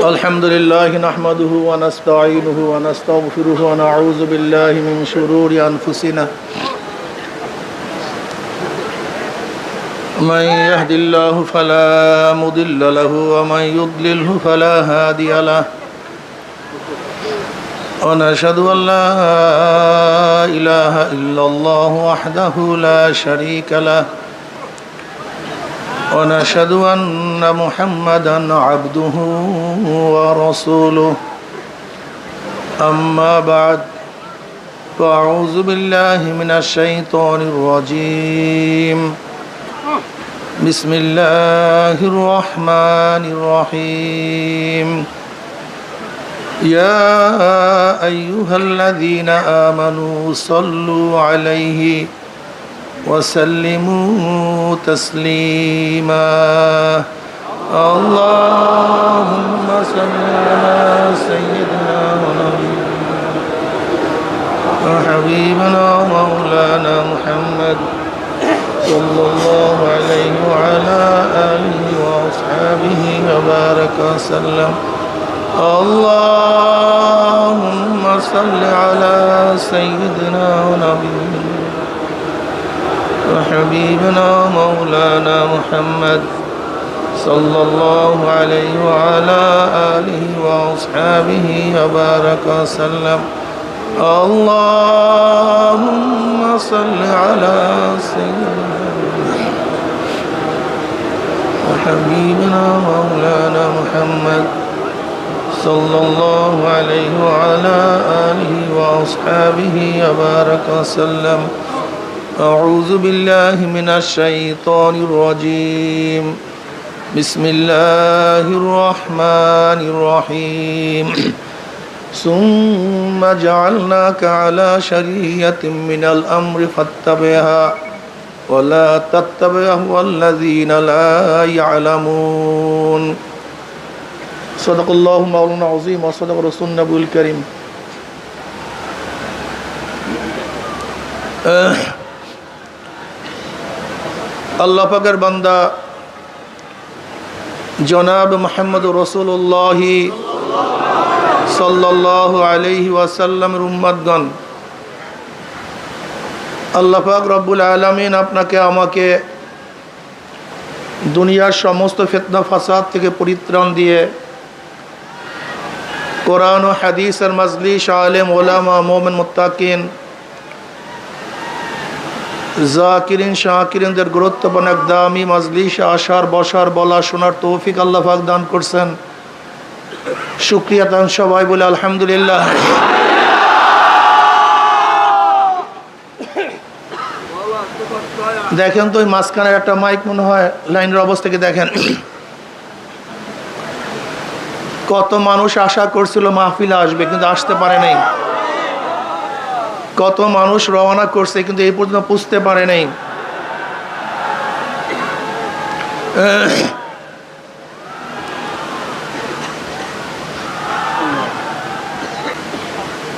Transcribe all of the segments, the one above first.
আলহামদুলিল্লাহ নাহমাদুহু ওয়া নাস্তাঈনুহু ওয়া নাস্তাগফিরুহু ওয়া নাউযু বিল্লাহি মিন শুরুরি আনফুসিনা মান ইয়াহদিল্লাহু ফালা মুদিল্লা লাহু ওয়া মান ইউদ্লিলহু ফালা হাদিয়া লাহু ওয়া নাশহাদু আন লা ইলাহা ইল্লাল্লাহু ওয়াহদাহু লা শারীকা লাহু ونشهد أن محمدا عبده ورسوله أما بعد فأعوذ بالله من الشيطان الرجيم بسم الله الرحمن الرحيم يا أيها الذين آمنوا صلوا عليه وسلموا تسليما اللهم صل على سيدنا ونبينا وحبيبنا ومولانا محمد صلى الله عليه وعلى آله وأصحابه وبارك وسلم اللهم صل على سيدنا ونبينا وحبيبنا مولانا محمد صلى الله عليه وعلى آله وأصحابه وبارك وسلم اللهم صل على سيدنا وحبيبنا مولانا محمد صلى الله عليه وعلى آله وأصحابه وبارك وسلم أعوذ بالله من الشيطان الرجيم بسم الله الرحمن الرحيم ثم جعلناك على شريعة من الأمر فاتبعها ولا تتبع الذين لا يعلمون صدق الله مولانا العظيم وصدق رسول النبي الكريم আল্লাহ পাকের বান্দা জনাব মুহাম্মদ রাসূলুল্লাহ সাল্লাল্লাহু আলাইহি ওয়াসাল্লামের উম্মতগণ, আল্লাহ পাক রব্বুল আলামিন আপনাকে আমাকে দুনিয়ার সমস্ত ফিতনা ফাসাদ থেকে পরিত্রাণ দিয়ে কোরআন ও হাদিসের মাজলিস, আলেম ওলামা, মুমিন মুত্তাকিন, জাকিরিন শাকিরিনদের গুরুত্বপূর্ণ এক দামি মাজলিসে আসার, বসার, বলা, শোনার তৌফিক আল্লাহ পাক দান করছেন। শুকরিয়া তান সবাই বলে আলহামদুলিল্লাহ। দেখেন তো ওই মাঝখানের একটা মাইক মনে হয় লাইনের অবস্থাকে দেখেন। কত মানুষ আশা করছিল মাহফিলে আসবে কিন্তু আসতে পারে নাই। কত মানুষ রওনা করছে কিন্তু এই পর্যন্ত পুষতে পারে নাই।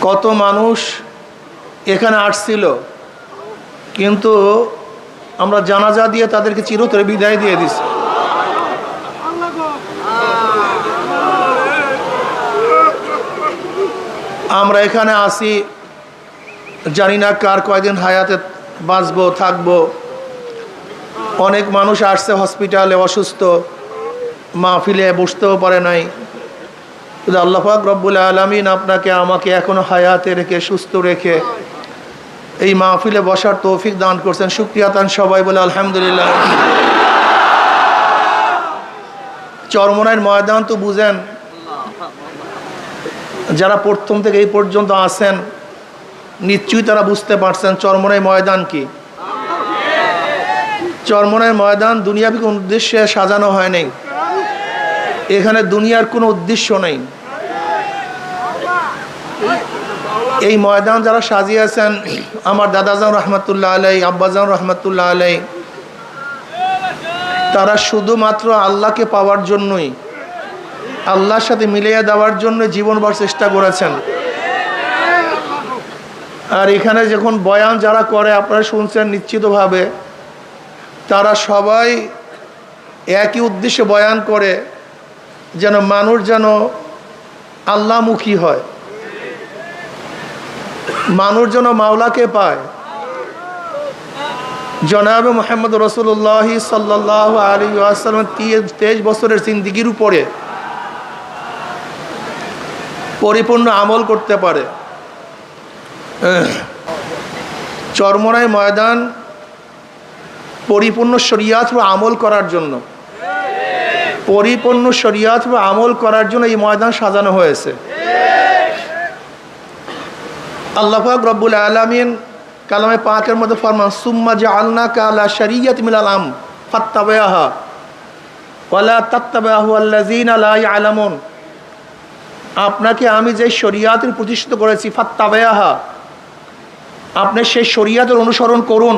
কত মানুষ এখানে আসছিল কিন্তু আমরা জানাজা দিয়ে তাদেরকে চিরতরে বিদায় দিয়ে দিছি। আমরা এখানে আসি, জানি না কার কয়দিন হায়াতে বাঁচবো থাকবো। অনেক মানুষ আসছে হসপিটালে অসুস্থ, মাহফিলে বসতেও পারে নাই। কিন্তু আল্লাহ পাক রব্বুল আলামিন আপনাকে আমাকে এখনো হায়াতে রেখে, সুস্থ রেখে এই মাহফিলে বসার তৌফিক দান করছেন। শুকরিয়া তান সবাই বলে আলহামদুলিল্লাহ। চরমনাইয়ের ময়দান তো বুঝেন, যারা প্রথম থেকে এই পর্যন্ত আছেন নিশ্চয়ই তারা বুঝতে পারছেন চরমনাই ময়দান কি। চরমনাই ময়দান দুনিয়াবি কোনো উদ্দেশ্যে সাজানো হয় নাই। এখানে দুনিয়ার কোনো উদ্দেশ্য নেই। এই ময়দান যারা সাজিয়েছেন, আমার দাদাজান রহমতুল্লাহ আলাই, আব্বাজান রহমতুল্লাহ আলাই, তারা শুধুমাত্র আল্লাহকে পাওয়ার জন্যই, আল্লাহর সাথে মিলিয়ে দেওয়ার জন্য জীবনভর চেষ্টা করেছেন। আর এখানে যখন বয়ান যারা করে আপনারা শুনছেন নিশ্চিতভাবে তারা সবাই একই উদ্দেশ্যে বয়ান করে, যেন মানুষ যেন আল্লাহমুখী হয়, মানুষ যেন মাওলাকে পায়। জনাবে মুহাম্মদ রাসূলুল্লাহ সাল্লাল্লাহু আলাইহি ওয়াসাল্লাম 23 বছরের জিন্দেগির উপরে পরিপূর্ণ আমল করতে পারে। চরমরাই ময়দান পরিপূর্ণ শরিয়াত ও আমল করার জন্য, পরিপূর্ণ শরিয়াত ও আমল করার জন্য এই ময়দান সাজানো হয়েছে। আল্লাহ পাক রব্বুল আলামিন কালামে পাকের মধ্যে ফরমান, সুম্মা জাআলনাকা আলা শারিয়াতিন মিনাল আমর ফাত্তাবি'হা ওয়ালা তাত্তাবি'হু আল্লাযীনা লা ইয়ালামুন। আপনাকে আমি যে শরিয়াতের প্রতিষ্ঠিত করেছি, ফাত্তাবি'হা, আপনি সেই শরিয়াতের অনুসরণ করুন।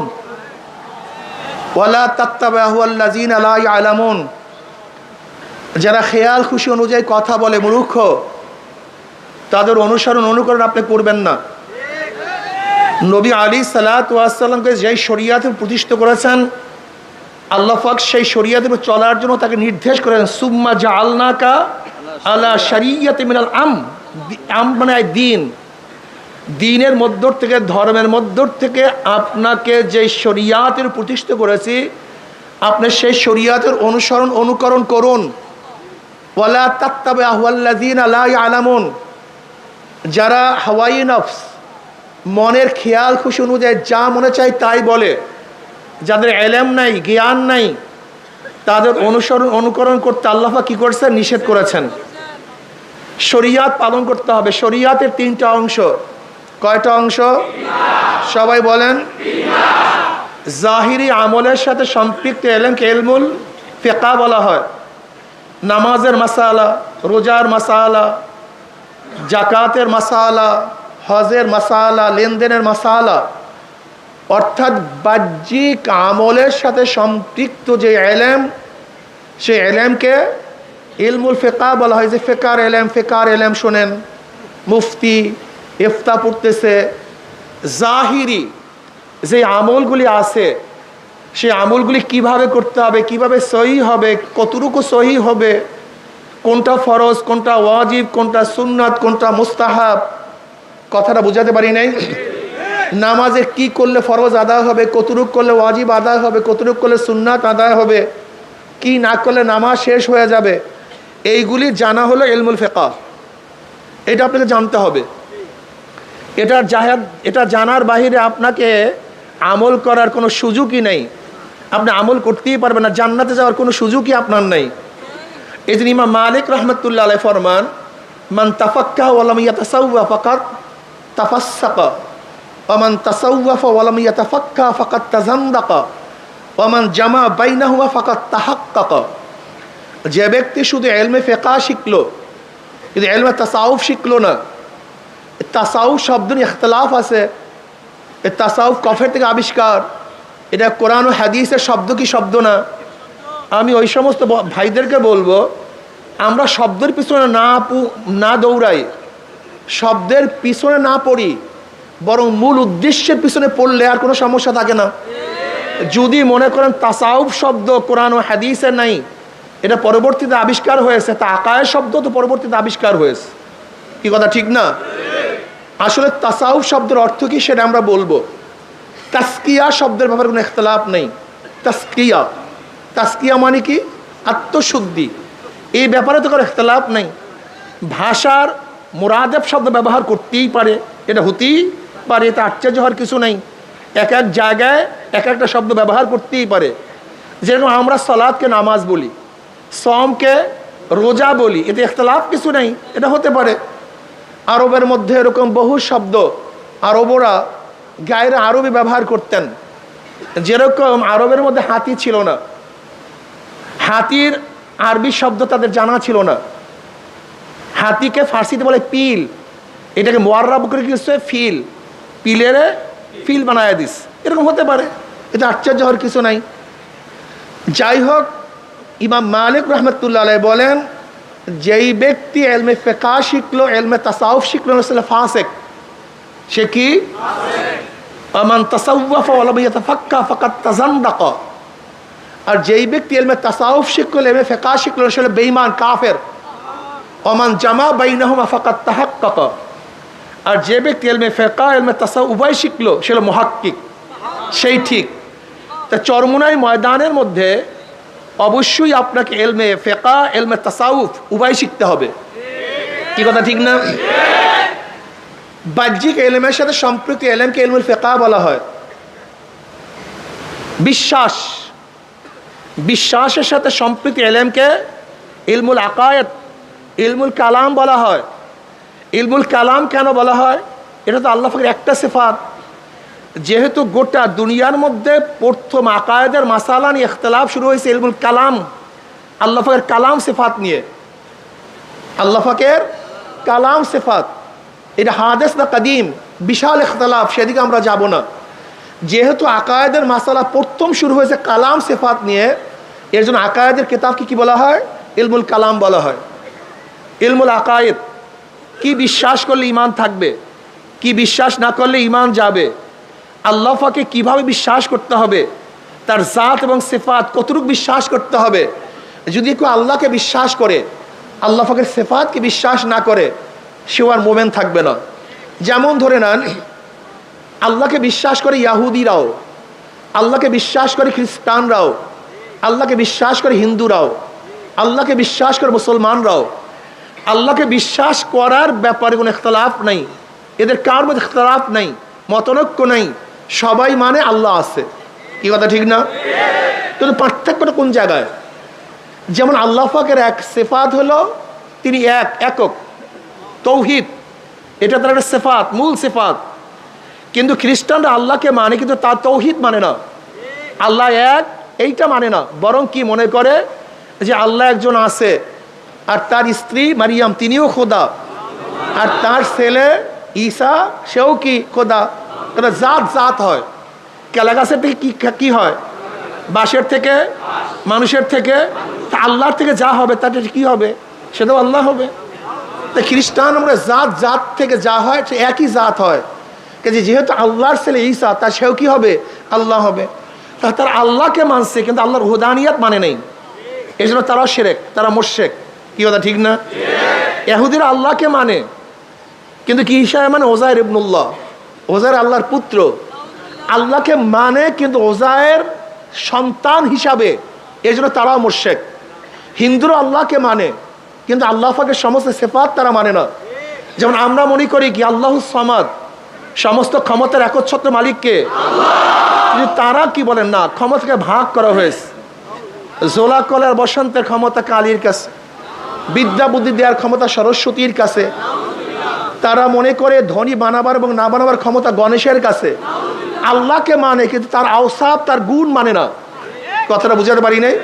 ওয়ালা তাত্তাবি'হু আল্লাযীনা লা ইয়ালামুন, যারা খেয়াল খুশি অনুযায়ী কথা বলে, মূর্খ, তাদের অনুকরণ আপনি করবেন না। নবী আলাইহিসসালাতু ওয়াসসালামকে যেই শরিয়াতের প্রতিষ্ঠিত করেছেন, আল্লাহ পাক সেই শরিয়াতের চলার জন্য তাকে নির্দেশ করেন, সুম্মা জাআলনাকা আলা শারিয়াতিন মিনাল আমর মানে দিন, দিনের মধ্য থেকে, ধর্মের মধ্য থেকে আপনাকে যে শরিয়াতের প্রতিষ্ঠিত করেছি, আপনি সেই শরিয়াতের অনুকরণ করুন। ওয়ালা তাত্তাবি'হু আল্লাযীনা লা ইয়ালামুন, যারা হাওয়াই নফস, মনের খেয়াল খুশি অনুযায়ী যা মনে চায় তাই বলে, যাদের ইলম নাই, জ্ঞান নাই, তাদের অনুকরণ করতে আল্লাহ পাক কি করেছেন? নিষেধ করেছেন। শরিয়াত পালন করতে হবে। শরিয়াতের 3টা অংশ। কয়টা অংশ? সবাই বলেন। জাহিরি আমলের সাথে সম্পৃক্ত এলেমকে ইলমুল ফিকহ বলা হয়। নামাজের মাসালা, রোজার মাসালা, জাকাতের মাসালা, হজের মাসালা, লেনদেনের মাসালা, অর্থাৎ বাহ্যিক আমলের সাথে সম্পৃক্ত যে এলেম, সেই এলেমকে ইলমুল ফিকহ বলা হয়। যে ফিকহার এলেম শোনেন, মুফতি ইফতা পড়তেছে, জাহিরি যে আমলগুলি আছে, সেই আমলগুলি কিভাবে করতে হবে, কিভাবে সহি হবে, কতটুকু সহি হবে, কোনটা ফরজ, কোনটা ওয়াজিব, কোনটা সুন্নাত, কোনটা মুস্তাহাব, কথাটা বুঝাতে পারি নাই? নামাজে কি করলে ফরজ আদায় হবে, কতটুকু করলে ওয়াজিব আদায় হবে, কতটুকু করলে সুন্নাত আদায় হবে, কি না করলে নামাজ শেষ হয়ে যাবে, এইগুলি জানা হলো ইলমুল ফিকহ। এটা আপনাকে জানতে হবে। এটা জানার বাহিরে আপনাকে আমল করার কোনো সুযোগই নেই। আপনি আমল করতেই পারবেন না, জান্নাতে যাওয়ার কোনো সুযোগই আপনার নেই। এই জন্য ইমাম মালিক রাহমাতুল্লাহ আলাইহি ফরমান, মান তাফাক্কাহা ওয়া লাম ইয়াতাসাওয়া ফাকাদ তাফাসসাকা ওয়া মান তাসাওয়াফা ওয়া লাম ইয়াতাফাক্কাহা ফাকাদ তাযান্দাকা ওয়া মান জামা বাইনাহুমা ফাকাদ তাহাক্কাকা। যে ব্যক্তি শুধু ইলমে ফিকহ শিখলো কিন্তু ইলমে তাসাউফ শিখলো না, তাসাউফ শব্দ নিয়ে ইখতিলাফ আছে। এই তাসাউফ কফের থেকে আবিষ্কার, এটা কোরআন ও হাদিসের শব্দ কি শব্দ না? আমি ওই সমস্ত ভাইদেরকে বলবো, আমরা শব্দের পিছনে না দৌড়াই, শব্দের পিছনে না পড়ি, বরং মূল উদ্দেশ্যের পিছনে পড়লে আর কোনো সমস্যা থাকে না। যদি মনে করেন তাসাউফ শব্দ কোরআন ও হাদিসের নাই, এটা পরবর্তীতে আবিষ্কার হয়েছে, তা আকায়ের শব্দ তো পরবর্তীতে আবিষ্কার হয়েছে, কি কথা ঠিক না? আসলে তাসাউফ শব্দের অর্থ কি সেটা আমরা বলবো। তাসকিয়া শব্দের ব্যাপারে কোনো ইখতিলাফ নেই। তাসকিয়া মানে কি? আত্মশুদ্ধি। এই ব্যাপারে তো কোনো ইখতিলাফ নেই। ভাষার মুরাদেফ শব্দ ব্যবহার করতেই পারে, এটা হতেই পারে, এটা আশ্চর্য হওয়ার কিছু নেই। এক এক জায়গায় এক একটা শব্দ ব্যবহার করতেই পারে। যেরকম আমরা সালাতকে নামাজ বলি, সমকে রোজা বলি, এতে ইখতিলাফ কিছু নেই, এটা হতে পারে। আরবের মধ্যে এরকম বহু শব্দ আরবরা গায়ের আরবি ব্যবহার করতেন। যেরকম আরবের মধ্যে হাতি ছিল না, হাতির আরবি শব্দ তাদের জানা ছিল না। হাতিকে ফার্সিতে বলে পিল, এটাকে মুআররাব করে কি হচ্ছে? ফিল, পিলের ফিল বানায় দিস, এরকম হতে পারে, এটা আশ্চর্য হওয়ার কিছু নাই। যাই হোক, ইমাম মালিক রাহমাতুল্লাহ আলাইহি বলেন, যেই ব্যক্তি ইলমে ফিকহ শিখলো, ইলমে তাসাউফ শিখলো না, সে ফাসিক। সে কি? ফাসিক। আমান তাসাওয়াফা ওয়া লাম ইয়াতাফাক্কা ফাকাদ তাযান্দাকা। আর যেই ব্যক্তি ইলমে তাসাউফ শিখলো, ইলমে ফিকহ শিখলো, সে বেঈমান, কাফের। ওমান জামা বাইনাহুমা ফাকাদ তাহাক্কাকা। আর যে ব্যক্তি ইলমে ফিকহ ইলমে তাসাউফ উভয় শিখলো, সে হলো মুহাক্কিক, সেই ঠিক। তা চরমোনাই ময়দানের মধ্যে অবশ্যই আপনাকে ইলমে ফিকহ ইলমে তাসাউফ উভয় শিখতে হবে। কি কথা ঠিক না? বাহ্যিক ইলমের সাথে সম্পৃক্ত ইলমকে ইলমুল ফিকহ বলা হয়। বিশ্বাসের সাথে সম্পৃক্ত ইলমকে ইলমুল আকায়েদ, ইলমুল কালাম বলা হয়। ইলমুল কালাম কেন বলা হয়? এটা তো আল্লাহ পাকের একটা সিফাত। যেহেতু গোটা দুনিয়ার মধ্যে প্রথম আকায়েদের মাসালা নিয়ে ইখতিলাফ শুরু হয়েছে ইলমুল কালাম, আল্লাহ পাকের কালাম সিফাত নিয়ে। আল্লাহ পাকের কালাম সিফাত এটা হাদিস না কাদিম, বিশাল ইখতিলাফ, সেদিকে আমরা যাব না। যেহেতু আকায়েদের মাসালা প্রথম শুরু হয়েছে কালাম সিফাত নিয়ে, এর জন্য আকায়েদের কিতাবকে কি বলা হয়? ইলমুল কালাম বলা হয়। ইলমুল আকায়েদ, কি বিশ্বাস করলে ঈমান থাকবে, কি বিশ্বাস না করলে ঈমান যাবে, আল্লাহ পাকে কিভাবে বিশ্বাস করতে হবে, তার জাত এবং সিফাত কতটুকু বিশ্বাস করতে হবে। যদি কেউ আল্লাহকে বিশ্বাস করে, আল্লাহ পাকের সিফাতকে বিশ্বাস না করে, সে আর মোমেন থাকবে না। যেমন ধরে নেন, আল্লাহকে বিশ্বাস করে ইয়াহুদিরাও, আল্লাহকে বিশ্বাস করে খ্রিস্টানরাও, আল্লাহকে বিশ্বাস করে হিন্দুরাও, আল্লাহকে বিশ্বাস করে মুসলমানরাও। আল্লাহকে বিশ্বাস করার ব্যাপারে কোনো ইখতিলাফ নাই, এদের কার মধ্যে ইখতিলাফ নাই, মতনৈক্য নাই, সবাই মানে আল্লাহ আছে। কি কথা ঠিক না? কিন্তু পার্থক্যটা কোন জায়গায়? যেমন আল্লাহ পাকের এক সিফাত হলো তিনি একক, তৌহিদ, এটা তার একটা সিফাত, মূল সিফাত। কিন্তু খ্রিস্টানরা আল্লাহকে মানে, কিন্তু তার তৌহিদ মানে না, আল্লাহ এক এইটা মানে না। বরং কি মনে করে যে আল্লাহ একজন আছে, আর তার স্ত্রী মারিয়াম তিনিও খোদা, আর তার ছেলে ঈসা সেও কি খোদা। তাহলে জাত হয়। কেলা গাছের থেকে কি হয়? বাঁশের থেকে, মানুষের থেকে। তা আল্লাহর থেকে যা হবে তাতে কি হবে? সেটাও আল্লাহ হবে। তা খ্রিস্টান আমরা জাত থেকে যা হয় সে একই জাত হয়। যেহেতু আল্লাহর ছেলে ঈসা, তা সেও কি হবে? আল্লাহ হবে। তা তারা আল্লাহকে মানছে, কিন্তু আল্লাহর হুদানিয়াত মানে নেই। এই জন্য তারা শিরক, তারা মুশরিক। কি কথা ঠিক না? ইহুদিরা আল্লাহকে মানে, কিন্তু কি ঈসা মানে ওজায়ের ইবনুল্লাহ, ওজায়ের আল্লাহর পুত্র। আল্লাহকে মানে কিন্তু ওজায়ের সন্তান হিসাবে, এই জন্য তারাও মুশরিক। হিন্দুরা আল্লাহকে মানে, কিন্তু আল্লাহ পাকের সমস্ত সিফাত তারা মানে না। যেমন আমরা মনে করি কি আল্লাহুস সামাদ, সমস্ত ক্ষমতার একচ্ছত্র মালিককে। কিন্তু তারা কি বলেন না, ক্ষমতাকে ভাগ করা হয়েছে। জোলা কলার বসন্তের ক্ষমতা কালীর কাছে, বিদ্যা বুদ্ধি দেওয়ার ক্ষমতা সরস্বতীর কাছে। তারা মনে করে ধনী বানাবার এবং না বানাবার ক্ষমতা গণেশের কাছে। আল্লাহকে মানে, কিন্তু তার আওসাফ, তার গুণ মানে না। কথাটা বুঝাতে পারি নাই?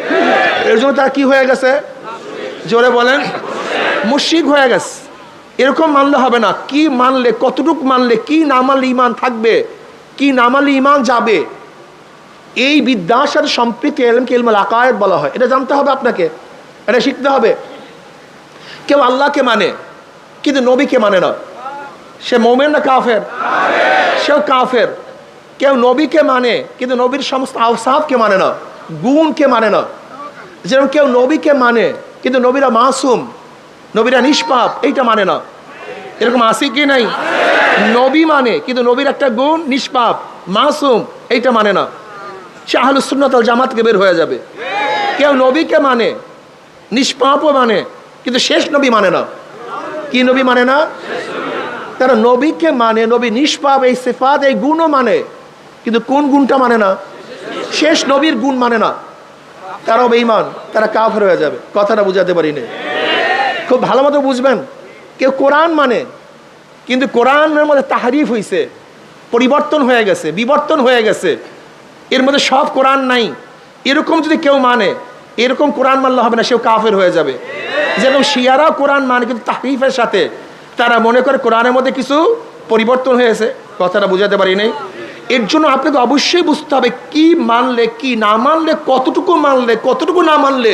এর জন্য তারা কি হয়ে গেছে? জোরে বলেন, মুশরিক হয়ে গেছে। এরকম মানলে হবে না। কি মানলে, কতটুকু মানলে, কি না মানলে ইমান থাকবে, কি না মানলে ইমান যাবে, এই বিদ্যার সাথে সম্পৃক্ত ইলমকে ইলমুল আকায়েদ বলা হয়। এটা জানতে হবে আপনাকে, এটা শিখতে হবে। কেউ আল্লাহকে মানে কিন্তু নবীকে মানে না, সে মুমিন না কাফের? সেও কাফের। কেউ নবীকে মানে কিন্তু নবীর সমস্ত আওসাফকে মানে না, গুণকে মানে না। যেমন কেউ নবীকে মানে কিন্তু নবীরা মাসুম, নবীরা নিষ্পাপ, এইটা মানে না। এরকম আছে কি নাই? নবী মানে কিন্তু নবীর একটা গুণ নিষ্পাপ, মাসুম, এইটা মানে না। সে আহলুস সুন্নাত ওয়াল জামাত থেকে বের হয়ে যাবে। কেউ নবীকে মানে, নিষ্পাপও মানে, কিন্তু শেষ নবী মানে না। কি নবী মানে না? তারা নবীকে মানে, নবী নিষ্পাপ, এই সিফাত, এই গুণও মানে, কিন্তু কোন গুণটা মানে না? শেষ নবীর গুণ মানে না। তারাও বেঈমান, তারা কাফের হয়ে যাবে। কথাটা বুঝাতে পারি না? খুব ভালো মতো বুঝবেন। কেউ কোরআন মানে, কিন্তু কোরআনের মধ্যে তাহরিফ হয়েছে, পরিবর্তন হয়ে গেছে, বিবর্তন হয়ে গেছে, এর মধ্যে সব কোরআন নাই, এরকম যদি কেউ মানে, এরকম কোরআন মানলে হবে না, সেও কাফের হয়ে যাবে। যেরকম শিয়ারাও কোরআন মানে কিন্তু তাহরিফের সাথে, তারা মনে করে কোরআনের মধ্যে কিছু পরিবর্তন হয়েছে। কথাটা বুঝাতে পারি নাই? এর জন্য আপনাকে অবশ্যই বুঝতে হবে কি মানলে, কি না মানলে, কতটুকু মানলে, কতটুকু না মানলে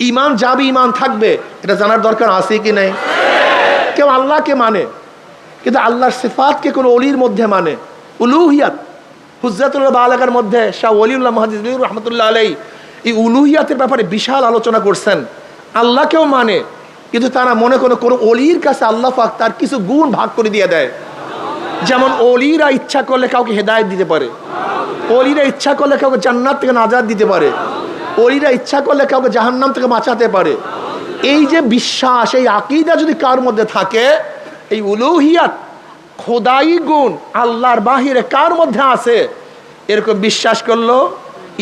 ইমান যাবে, ইমান থাকবে, এটা জানার দরকার আছে কি নাই? কেউ আল্লাহকে মানে কিন্তু আল্লাহর সিফাতকে কোনো অলির মধ্যে মানে, উলুহিয়াত, হুজ্জাতুল্লাহ বালাগার মধ্যে শাহ ওলিউল্লাহ মুহাদ্দিস রহমতুল্লাহ আলাইহি এই উলুহিয়াতের ব্যাপারে বিশাল আলোচনা করছেন। আল্লাহকেও মানে, কিন্তু তারা মনে করে কোনো অলির কাছে আল্লাহ পাক তার কিছু গুণ ভাগ করে দিয়ে দেয়। যেমন অলিরা ইচ্ছা করলে কাউকে হেদায়েত দিতে পারে, অলিরা ইচ্ছা করলে কাউকে জান্নাত থেকে নাজাত দিতে পারে, অলিরা ইচ্ছা করলে কাউকে জাহান্নাম থেকে বাঁচাতে পারে। এই যে বিশ্বাস, এই আকীদা যদি কার মধ্যে থাকে, এই উলুহিয়াত খোদাই গুণ আল্লাহর বাহিরে কার মধ্যে আছে, এরকম বিশ্বাস করলো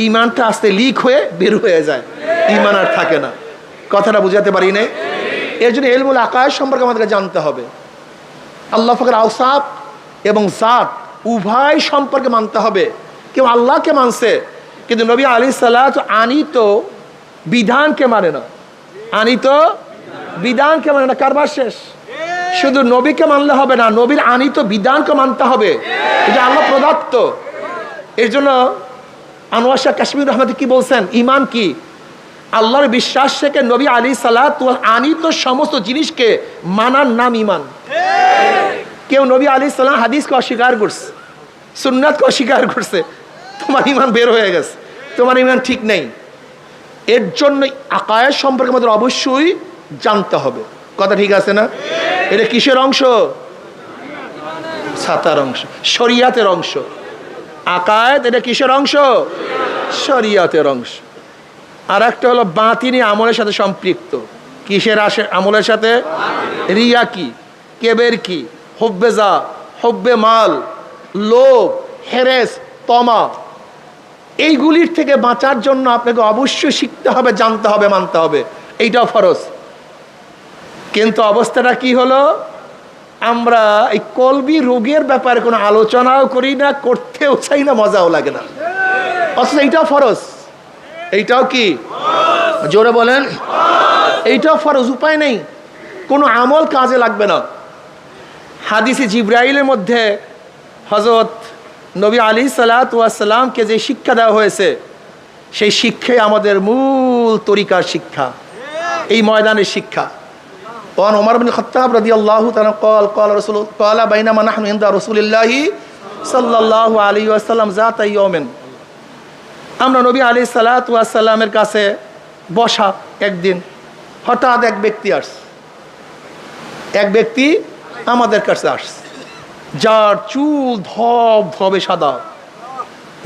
ইমানটা আস্তে লিক হয়ে বের হয়ে যায়, ইমান আর থাকে না। কথাটা বুঝাতে পারি না? এর জন্য ইলমুল আকায়েদ সম্পর্কে আমাদেরকে জানতে হবে। আল্লাহ পাকের আওসাফ এবং জাত উভয় সম্পর্কে মানতে হবে। কেউ আল্লাহকে মানছে, কিন্তু নবী আলাইহিস সালাত আনিত বিধানকে মানে না, আনিত বিধানকে মানে না। কারবার শেষ। শুধু নবীকে মানলে হবে না, নবীর আনিত বিধানকে মানতে হবে, এটা আল্লাহ প্রদত্ত। এর জন্য আনোয়ার শাহ কাশ্মীর রহমত কি বলছেন, ইমান কি? আল্লাহর বিশ্বাস থেকে নবী আলাইহিস সালাত আনিত সমস্ত জিনিসকে মানার নাম ইমান। কেউ নবী আলাইহিস সালাম হাদিসকে অস্বীকার করছে, সুন্নাতকে অস্বীকার করছে, তোমার ইমান বের হয়ে গেছে, তোমার ইমান ঠিক নেই। এর জন্য আকায়েদ সম্পর্কে আমাদের অবশ্যই জানতে হবে। কথা ঠিক আছে না? এটা কিসের অংশ? ছাতার অংশ, শরিয়াতের অংশ। আকায়েদ এটা কিসের অংশ? শরিয়াতের অংশ। আর একটা হলো বাতিনি আমলের সাথে সম্পৃক্ত। কিসের আমলের সাথে? রিয়া কি, কেবের কি, হুব্বে যা, হুব্বে মাল, লোভ, হেরেস, তমা, এইগুলির থেকে বাঁচার জন্য আপনাকে অবশ্যই শিখতে হবে, জানতে হবে, মানতে হবে। এইটাও ফরজ। কিন্তু অবস্থাটা কি হলো, আমরা এই কলবি রোগের ব্যাপারে কোনো আলোচনাও করি না, করতেও চাই না, মজাও লাগে না, অথচ এইটাও ফরজ। এইটাও কি? জোরে বলেন। এইটাও ফরজ, উপায় নেই, কোনো আমল কাজে লাগবে না। হাদিসে জিব্রাইলের মধ্যে হযরত নবী আলাইহিস সালাতু ওয়াস সালামকে যে শিক্ষা দেওয়া হয়েছে, সেই শিক্ষাই আমাদের মূল তরিকার শিক্ষা, এই ময়দানের শিক্ষা। ওয়ান ওমর ইবনে খাত্তাব রাদিয়াল্লাহু তাআলা قال رسول قال بينما نحن عند رسول الله সাল্লাল্লাহু আলাইহি ওয়াসাল্লাম যাতা ইয়াউমিন, আমরা নবী আলাইহিস সালাতু ওয়াস সালামের কাছে বসা একদিন, হঠাৎ এক ব্যক্তি আসছে, এক ব্যক্তি আমাদের কাছে আসছে, যার চুল ধবধবে সাদা,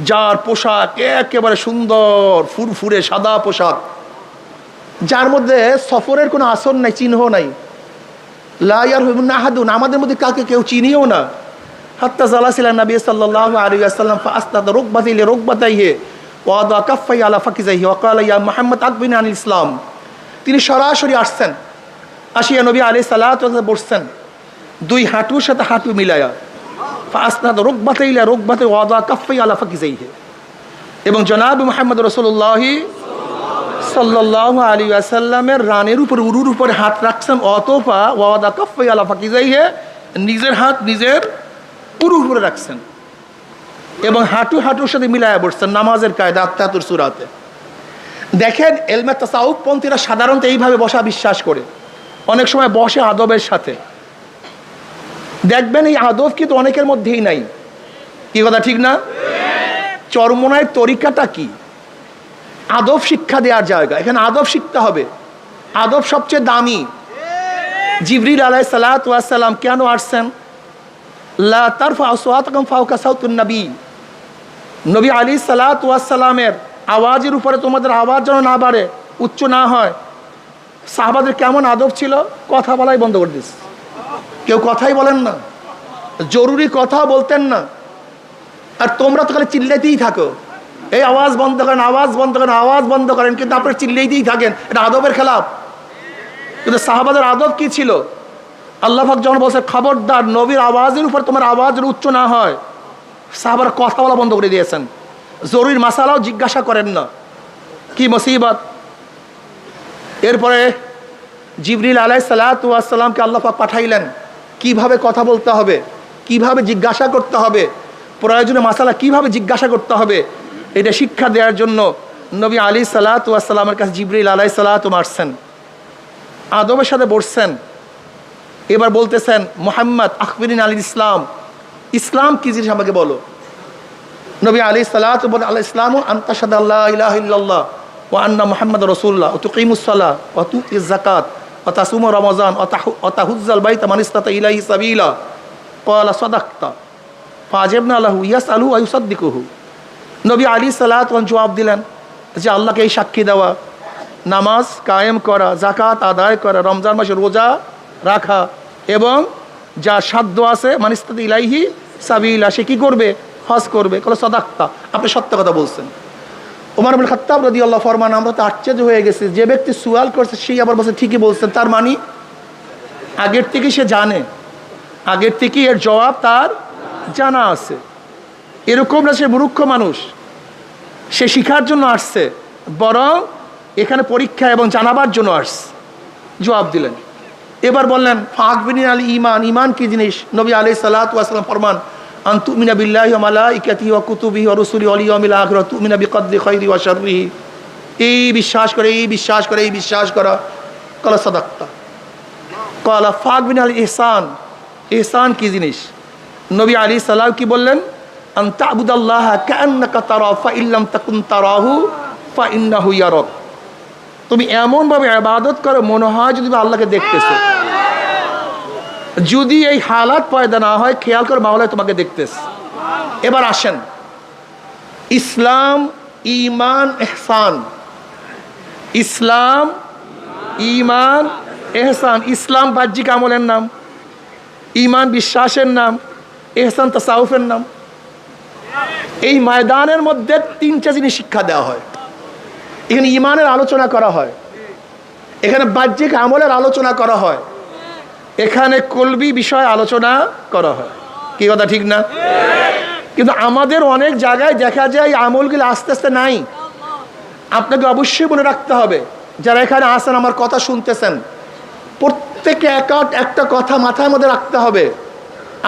যার পোশাক একেবারে সুন্দর ফুরফুরে সাদা পোশাক, যার মধ্যে সফরের কোনো আসর নাই, চিহ্ন নাই। লা ইয়ারহুমুন আহাদুন, আমাদের মধ্যে কাকে কেউ চিনিও না। হাত্তা জালাসিলা নবী সাল্লাল্লাহু আলাইহি ওয়াসাল্লাম ফাআসনাদা রুকবাতি লিরুকবাতাইহি ওয়া আদা কাফাই আলা ফাকিজাইহি ওয়া ক্বালা ইয়া মুহাম্মদ আকবিরনি আনিল ইসলাম। তিনি সরাসরি আসছেন, আসিয়া নবী আলাইহিস সালাতু ওয়াস সালাম বসছেন, দুই হাঁটুর সাথে হাঁটু মিলায়া, ফাআসনাদা রুকবাতাইহি ইলা রুকবাতি ওয়া আদা কাফাই আলা ফাকিজাইহি, এবং জনাব মুহাম্মদ রাসূলুল্লাহ সাল্লাল্লাহু আলাইহি ওয়াসাল্লামের রানের উপর, উরুর উপরে হাত রাখছেন, অতফা ওয়াদা কাফাই আলা ফাকিজাইহি, নিজের হাত নিজের উরুর উপরে রাখছেন এবং হাঁটু হাঁটুর সাথে মিলায়া বসছেন, নামাজের কায়দা আত্তাতুর সূরাতে। দেখেন ইলমে তাসাউফ পন্থীরা সাধারণত এইভাবে বসা বিশ্বাস করে, অনেক সময় বসে আদবের সাথে। দেখবেন এই আদব কিন্তু অনেকের মধ্যেই নাই। কি কথা ঠিক না? চরমোনাইয়ের তরিকাটা কি? আদব শিক্ষা দেওয়ার জায়গা, এখানে আদব শিখতে হবে। আদব সবচেয়ে দামি। জিবরিল আলাইহিস সালাতু ওয়াস সালাম কেন আসছেন? লা তারফা আসওয়াতাকুম ফাওকা সাউতুন নবী, নবী আলাইহিস সালাতু ওয়াস সালামের আওয়াজের উপরে তোমাদের আওয়াজ যেন না বাড়ে, উচ্চ না হয়। সাহাবাদের কেমন আদব ছিল, কথা বলাই বন্ধ করে দিয়েছে, কেউ কথাই বলেন না, জরুরি কথা বলতেন না। আর তোমরা তো খালি চিল্লাইতেই থাকো, এই আওয়াজ বন্ধ করেন, আওয়াজ বন্ধ করেন, আওয়াজ বন্ধ করেন, কিন্তু আপনারা চিল্লাইতেই থাকেন, এটা আদবের খেলাফ। কিন্তু সাহাবাদের আদব কি ছিল? আল্লাহ পাক যখন বলছে খবরদার নবীর আওয়াজের উপর তোমার আওয়াজ উচ্চ না হয়, সাহাবারা কথা বলা বন্ধ করে দিয়েছেন, জরুরি মাসালাও জিজ্ঞাসা করেন না। কি মুসিবত! এরপরে জিবরিল আলাইহিস সালাতু ওয়াস সালামকে আল্লাহ পাক পাঠাইলেন, কিভাবে কথা বলতে হবে, কিভাবে জিজ্ঞাসা করতে হবে, প্রয়োজনে মাসালা কিভাবে জিজ্ঞাসা করতে হবে, এটা শিক্ষা দেওয়ার জন্য নবী আলাইহিস সালাতু ওয়াস সালামের কাছে জিবরিল আলাইহিস সালাতু আসছেন, আদবের সাথে বসছেন। এবার বলতেছেন, মুহাম্মদ আখবিরিন আল ইসলাম, ইসলাম কি জিনিস আমাকে বলো। নবী আলাইহিস সালাতু বলেন, আল ইসলামু আন তাশহাদু আল্লা ইলাহা ইল্লাল্লাহ ওয়া আন্না মুহাম্মাদুর রাসূলুল্লাহ ওয়া তুকিমুস সালাহ ওয়া তুতিজ যাকাত ওয়া তাসুমু রমাযান ওয়া তাহুজ্জাল বাইতা মান ইসতাতা ইলাইহি সাবিলা ক্বালা সাদাকতা ফাআজাবনা লাহু ইয়াসআলু ওয়া ইউসাদ্দিকুহু। নবী আলাইহিস সালাতু ওয়া জবাব দিলেন যে আল্লাহকে এই সাক্ষী দেওয়া, নামাজ কায়েম করা, যাকাত আদায় করা, রমজান মাসে রোজা রাখা এবং যা সাধ্য আছে মান ইসতাতা ইলাইহি সাবিলা, সে কি করবে? হজ করবে। ক্বালা সাদাকতা, আপনি সত্য কথা বলছেন। ওমর ইবনে খাত্তাব রাদিয়াল্লাহু ফরমান, আমরা তো আশ্চর্য হয়ে গেছি, যে ব্যক্তি সুয়াল করছে সেই আবার বলছে ঠিকই বলছেন। তার মানে আগের থেকে সে জানে, আগের থেকে এর জবাব তার জানা আছে। এরকম না সে মূর্খ মানুষ, সে শিখার জন্য আসছে, বরং এখানে পরীক্ষা এবং জানাবার জন্য আসছে। জবাব দিলেন। এবার বললেন ফাকবিনী আল ঈমান, ঈমান কি জিনিস? নবী আলাইহিস সালাতু ওয়াস সালাম ফরমান আন তুমিনা বিল্লাহি ওয়া মালাইকাতিহি ওয়া কুতুবিহি ওয়া রুসুলিহি ওয়াল ইয়াউমিল আখির ওয়া তুমিনা বিকদরি খাইরি ওয়া শাররিহি, এই বিশ্বাস করে, এই বিশ্বাস করে, এই বিশ্বাস করা। ক্বালা সাদাকতা। ক্বালা ফাকবিনী আল ইহসান, ইহসান কি জিনিস? নবী আলাইহিস সালাম কি বললেন? আন তা'বুদাল্লাহা কাআন্নাকা তারাহু ফা ইল্লাম তাকুন তারাহু ফা ইন্নাহু ইয়ারাক, তুমি এমনভাবে ইবাদত করো মনে হয় যদি আল্লাহকে দেখতেছো। যদি এই হালাত পয়দা না হয়, খেয়াল করে মাওলা তোমাকে দেখতেছে। এবার আসেন, ইসলাম, ঈমান, ইহসান। ইসলাম, ঈমান, ইহসান। ইসলাম বাহ্যিক আমলের নাম, ঈমান বিশ্বাসের নাম, ইহসান তাসাউফের নাম। এই ময়দানের মধ্যে তিনটা জিনিস শিক্ষা দেওয়া হয়। এখানে ঈমানের আলোচনা করা হয়, এখানে বাহ্যিক আমলের আলোচনা করা হয়, এখানে কলবি বিষয় আলোচনা করা হয়। কি কথা ঠিক না? কিন্তু আমাদের অনেক জায়গায় দেখা যায় এই আমলগুলো আস্তে আস্তে নাই। আপনাকে অবশ্যই মনে রাখতে হবে, যারা এখানে আসেন আমার কথা শুনতেছেন, প্রত্যেকে একটা কথা মাথার মধ্যে রাখতে হবে।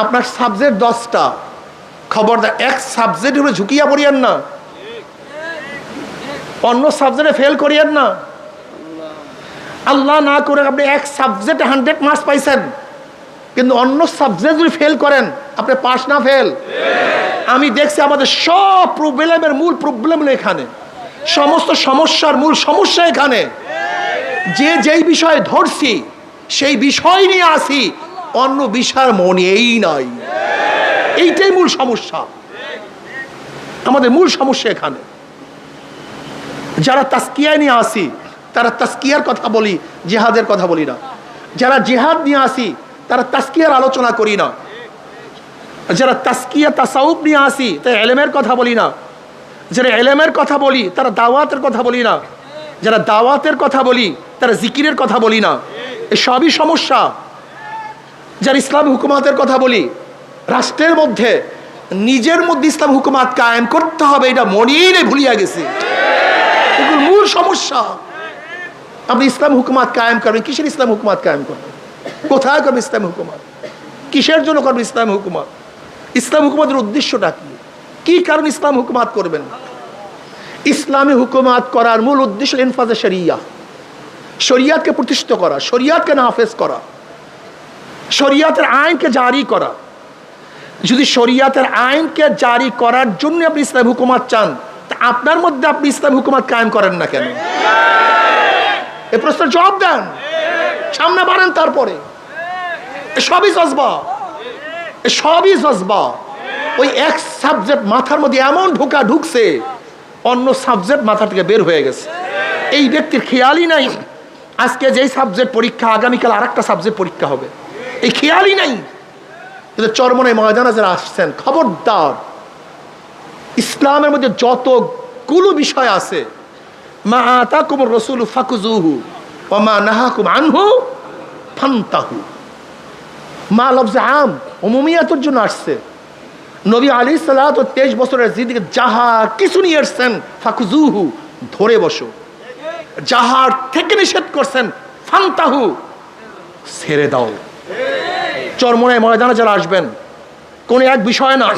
আপনার সাবজেক্ট 10টা, খবরদার এক সাবজেক্ট উপরে ঝুঁকিয়া পড়িয়েন না, অন্য সাবজেক্টে ফেল করিয়েন না। আল্লাহ না করে আপনি এক সাবজেক্টে 100 মার্কস পাইছেন, কিন্তু অন্য সাবজেক্ট যদি ফেল করেন, আপনি পাস না ফেল? আমি দেখছি আমাদের সব প্রবলেমের মূল প্রবলেম এখানে, সমস্ত সমস্যার মূল সমস্যা এখানে। যেই বিষয়ে ধরছি সেই বিষয় নিয়ে আসি, অন্য বিষয়ের মনেই নাই। এইটাই মূল সমস্যা, আমাদের মূল সমস্যা এখানে। যারা তাজকিয়া নিয়ে আসি, তারা তাজকিয়ার কথা বলি, জিহাদের কথা বলি না। যারা জিহাদ নিয়ে আসি, তারা তাজকিয়ার আলোচনা করি না। যারা তাজকিয়া তাসাউফ নিয়ে আসি, তাই ইলমের কথা বলি না। যারা ইলমের কথা বলি, তারা দাওয়াতের কথা বলি না। যারা দাওয়াতের কথা বলি, তারা জিকিরের কথা বলি না। এই সবই সমস্যা। যারা ইসলাম হুকুমাতের কথা বলি, রাষ্ট্রের মধ্যে নিজের মধ্যে ইসলাম হুকুমাত কায়েম করতে হবে, এটা মনেই নেই, ভুলিয়া গেছে। এগুলো মূল সমস্যা। আপনি ইসলাম হুকুমাত কায়েম করবেন, কিসের ইসলাম হুকুমাত কায়েম করবেন? কোথায় করবেন ইসলাম হুকুমাত? কিসের জন্য করবেন ইসলাম হুকুমাত? ইসলাম হুকুমাতের উদ্দেশ্যটা কি? কি কারণ ইসলাম হুকুমাত করবেন? ইসলামী হুকুমাত করার মূল উদ্দেশ্য ইনফাজে শরিয়া, শরিয়াতকে প্রতিষ্ঠিত করা, শরিয়াতকে নাফেজ করা, শরিয়াতের আইনকে জারি করা। যদি শরিয়াতের আইনকে জারি করার জন্য আপনি ইসলাম হুকুমাত চান, তা আপনার মধ্যে আপনি ইসলাম হুকুমাত কায়েম করেন না কেন? এই প্রশ্নের জবাব দেন, সামনে বাড়েন। তারপরে সবই জজবা, সবই জজবা। ওই এক সাবজেক্ট মাথার মধ্যে এমন ঢুকছে, অন্য সাবজেক্ট মাথা থেকে বের হয়ে গেছে। এই ব্যক্তির খেয়ালই নাই আজকে যেই সাবজেক্ট পরীক্ষা, আগামীকাল আরেকটা সাবজেক্ট পরীক্ষা হবে, এই খেয়ালই নাই। কিন্তু চরমনাই ময়দানে যারা আসছেন, খবরদার, ইসলামের মধ্যে যতগুলো বিষয় আছে, মা আতাকুমুর রাসূলু ফাকুযুহু ওয়া মা নাহাকুম আনহু ফান্তাহু। মা লফজে আম, উমুমিয়াতের জন্য আসছে। নবী আলাইহিস সালাতু 23 বছরের জিন্দেগি যাহা কিছু নিয়ে এসেছেন, ফাকুযুহু, ধরে বসো। যাহার থেকে নিষেধ করছেন, ফান্তাহু, ছেড়ে দাও। চরমনাই ময়দানে যারা আসবেন, কোন এক বিষয় না,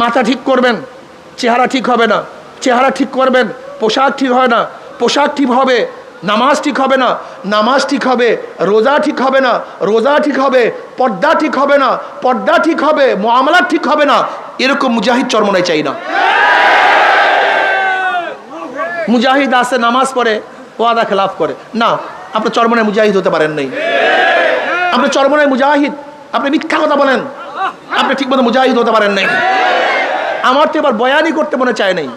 মাথা ঠিক করবেন, চেহারা ঠিক হবে না, চেহারা ঠিক করবেন, পোশাক ঠিক হয় না, পোশাক ঠিক হবে, নামাজ ঠিক হবে না, নামাজ ঠিক হবে, রোজা ঠিক হবে না, রোজা ঠিক হবে, পর্দা ঠিক হবে না, পর্দা ঠিক হবে, মুআমালা ঠিক হবে না। এরকম মুজাহিদ চরমনাই চাই না। মুজাহিদ আছে নামাজ পড়ে ওয়াদা খেলাফ করে না, আপনি চরমনায় মুজাহিদ হতে পারেন নাই। আপনি চরমনায় মুজাহিদ, আপনি মিথ্যা কথা বলেন, আপনি ঠিকমতো মুজাহিদ হতে পারেন নাই। আমার তো এবার বয়ানই করতে মনে চায় নাই।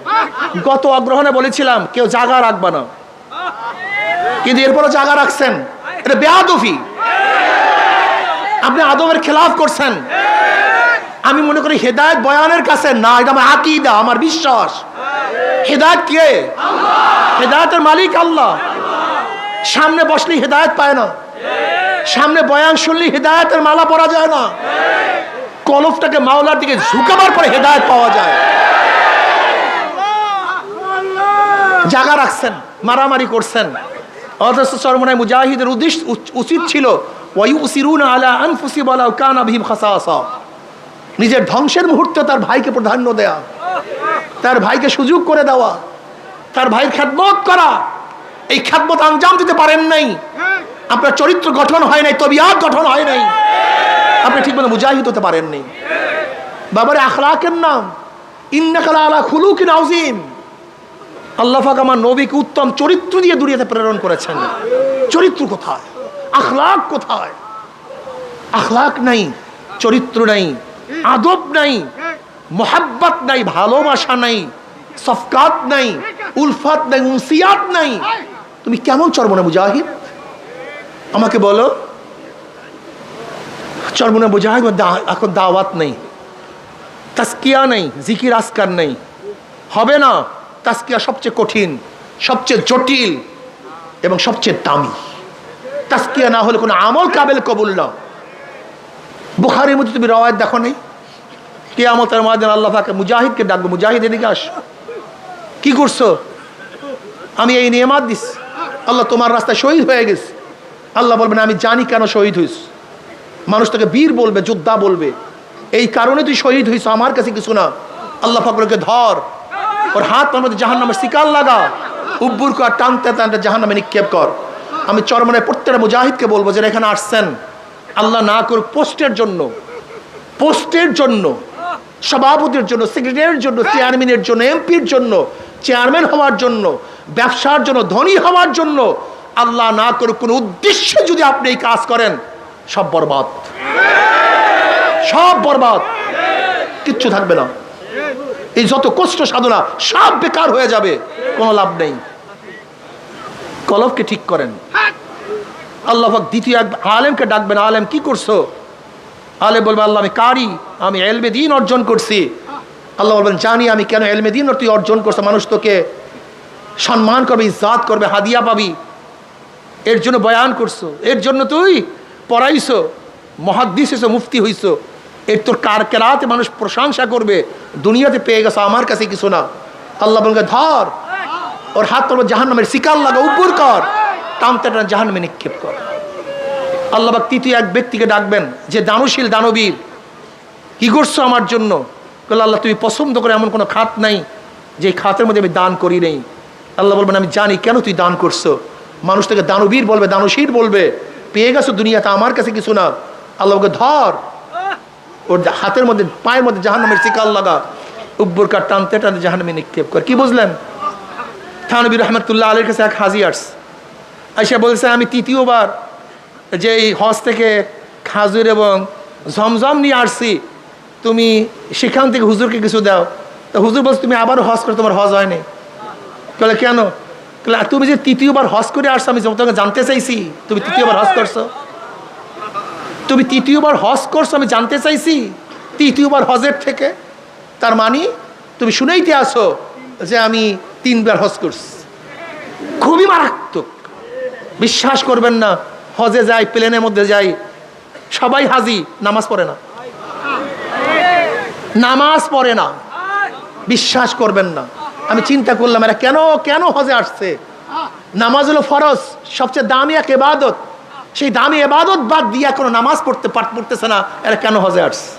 গত অগ্রহণে বলেছিলাম কেউ জাগা রাখবে না, কিন্তু এরপরও জাগা রাখছেন, এটা বেয়াদবি। আপনি আদবের খেলাফ করছেন। আমি মনে করি হেদায়েত বয়ানের কাছে না, এটা আমার আকীদা, আমার বিশ্বাস। হেদায়েত কে? হেদায়েতের মালিক আল্লাহ। সামনে বসলে হেদায়েত পায় না, সামনে বয়ান শুনলে হেদায়েতের মালা পরা যায় না। কলফটাকে মাওলার দিকে ঝুঁকাবার পরে হেদায়েত পাওয়া যায়। জাগা রাখছেন, মারামারি করছেন, অথচ চরমনায় মুজাহিদের উদ্দেশ্য উচিত ছিল ওয়ায়ুসিরুনা আলা আনফুসিহিম ওয়ালাউ কানা বিহিম খাসাসা, নিজের ধ্বংসের মুহূর্তে তার ভাইকে প্রাধান্য দেয়া, তার ভাইকে সুযোগ করে দেওয়া, তার ভাইয়ের খেদমত করা। এই খেদমত আঞ্জাম দিতে পারেন নাই, আপনার চরিত্র গঠন হয় নাই, তবিয়াত গঠন হয় নাই, আপনি ঠিকমতো মুজাহিদ হতে পারেন নাই। বাবারে আখলাকের নাম, ইন্নাকা লাআলা খুলুকিন আযীম। আল্লাহ পাক আমার নবীকে উত্তম চরিত্র দিয়ে দুনিয়াতে প্রেরণ করেছেন। চরিত্র কোথায়? আখলাক কোথায়? আখলাক নাই, চরিত্র নাই, আদব নাই, মোহাব্বত নাই, ভালোবাসা নাই, সফকাত নাই, উলফাত নাই, উনসিয়াত নাই। তুমি কেমন চরমনায় মুজাহিদ আমাকে বলো? চরমনায় মুজাহিদ এখন দাওয়াত নেই, তাজকিয়া নেই, জিকির আসকার নেই, হবে না। তাজকিয়া সবচেয়ে কঠিন, সবচেয়ে জটিল এবং সবচেয়ে দামি। তাজকিয়া না হলে কোনো আমল কাবেল কবুল না। বুখারীর মধ্যে তুমি রওয়ায়াত দেখো নেই? কিয়ামতের ময়দানে আল্লাহ পাক মুজাহিদকে ডাকবে, মুজাহিদ এদিকে আস, কি করছো? আমি এই নিয়ামত দিস, আল্লাহ তোমার রাস্তায় শহীদ হয়ে গেছে। আল্লাহ বলবেন আমি জানি কেন শহীদ হইস। মানুষ তোকে বীর বলবে, যোদ্ধা বলবে, এই কারণে তুই শহীদ হইস, আমার কাছে কিছু না। আল্লাহ পাক বলকে ধর, ওর হাত পার মধ্যে জাহান্নামের শিকাল লাগা, উব্বুর কর, টানতে টানতে জাহান্নামে নিক্ষেপ কর। আমি চরমনায় প্রত্যেকটা মুজাহিদকে বলবো যারা এখানে আসছেন, আল্লাহ না করুক পোস্টের জন্য, পোস্টের জন্য, সভাপতির জন্য, সেক্রেটারির জন্য, চেয়ারম্যানের জন্য, এমপির জন্য, চেয়ারম্যান হওয়ার জন্য, ব্যবসার জন্য, ধনী হওয়ার জন্য, আল্লাহ না করুক কোনো উদ্দেশ্যে যদি আপনি এই কাজ করেন, সব বরবাদ, সব বরবাদ, কিচ্ছু থাকবে না। এই যত কষ্ট সাধনা সব বেকার হয়ে যাবে, কোনো লাভ নেই। কলবকে ঠিক করেন। আল্লাহ পাক দ্বিতীয় এক আলেমকে ডাকবেন, আলেম কি করছো? আলেম বলবে আল্লাহ আমি কারি, আমি ইলমে দ্বীন অর্জন করছি। আল্লাহ বলবেন জানি আমি কেন ইলমে দ্বীন তুই অর্জন করছো, মানুষ তোকে সম্মান করবে, ইজ্জত করবে, হাদিয়া পাবি, এর জন্য বয়ান করছো, এর জন্য তুই পড়াইছো, মুহাদ্দিস হইছো, মুফতি হইছো, এর তোর কেরাতে মানুষ প্রশংসা করবে, দুনিয়াতে পেয়ে গেছো, আমার কাছে কিছু না। আল্লাহ বলবে ধর, ওর হাত তোর জাহান্নামের শিকাল লাগা, উপর কর, টানতে টান জাহান্নামে নিক্ষেপ কর। আল্লাহ পাক তৃতীয় এক ব্যক্তিকে ডাকবেন যে দানশীল, দানবীর, কি করছো আমার জন্য? বলে আল্লাহ তুমি পছন্দ করে এমন কোনো খাত নাই যে খাতের মধ্যে আমি দান করি নেই। আল্লাহ বলবেন আমি জানি কেন তুই দান করছো। মানুষ থেকে দানবীর বলবে, দানশীল বলবে, পেয়ে গেছো দুনিয়াতে, আমার কাছে কিছু না। আল্লাহকে ধর, ওর হাতের মধ্যে, পায়ের মধ্যে জাহান্নামের শিকাল লাগা, উব্বর কার, টানতে টানতে জাহান্নামে নিক্ষেপ কর। কি বুঝলেন? থানবী রহমতুল্লাহ আলীর কাছে এক হাজি আইসা বলছে আমি তৃতীয়বার যে এই হজ থেকে খাজুর এবং ঝমঝম নিয়ে আসছি, তুমি সেখান থেকে হুজুরকে কিছু দাও। তো হুজুর বলছে তুমি আবারও হজ করে, তোমার হজ হয়নি। বলে কেন? তুমি যে তৃতীয়বার হজ করে আসছো, আমি তোমাকে জানতে চাইছি তুমি তৃতীয়বার হজ করছো। তুমি তৃতীয়বার হজ করছো, আমি জানতে চাইছি তৃতীয়বার হজের থেকে, তার মানে তুমি শুনেইতে আসো যে আমি 3 বার হজ করছি। খুবই মারাত্মক, বিশ্বাস করবেন না। হজে যাই, প্লেনের মধ্যে যাই, সবাই হাজি, নামাজ পড়ে না, নামাজ পড়ে না, বিশ্বাস করবেন না। আমি চিন্তা করলাম এরা কেন কেন হজে আসছে? নামাজ হলো ফরজ, সবচেয়ে দামি এক ইবাদত, সেই দামি ইবাদত বাদ দিয়ে কোনো নামাজ পড়তেছে না, এরা কেন হজে আসছে?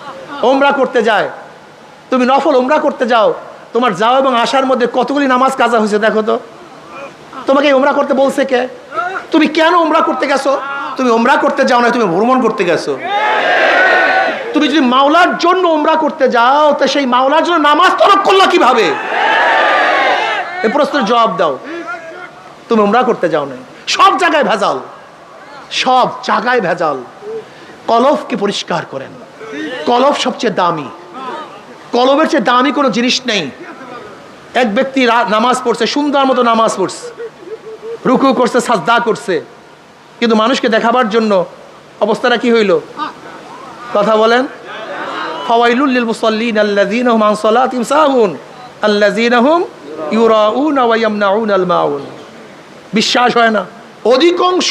ওমরা করতে যায়, তুমি নফল ওমরা করতে যাও, তোমার যাও এবং আসার মধ্যে কতগুলি নামাজ কাজা হয়েছে দেখো তো। তোমাকে ওমরা করতে বলছে কে? তুমি কেন ওমরা করতে গেছো? তুমি ওমরা করতে যাও না, তুমি ভ্রমণ করতে গেছো। তুমি যদি মাওলার জন্য ওমরা করতে যাও, তো সেই মাওলার জন্য নামাজ তরক করলা কিভাবে? এই প্রশ্নের জবাব দাও। তুমি উমরা করতে যাও না, সব জায়গায় ভেজাল, সব জায়গায় ভেজাল। কলবকে পরিষ্কার করেন, কলব সবচেয়ে দামি, কলবের চেয়ে দামি কোনো জিনিস নেই। এক ব্যক্তি নামাজ পড়ছে, সুন্দর মতো নামাজ পড়ছে, রুকু করছে, সাজদা করছে, কিন্তু মানুষকে দেখাবার জন্য অবস্থাটা কি হইল? কথা বলেন। ফাওয়াইলুল লিল মুসাল্লিন আল্লাযীনা হুম আন সালাতিহিম সাহুন আল্লাযীনা হুম ইউরাউনা ওয়া ইয়ামনাউনাল মাউন। বিশ্বাস হয় না? অধিকাংশ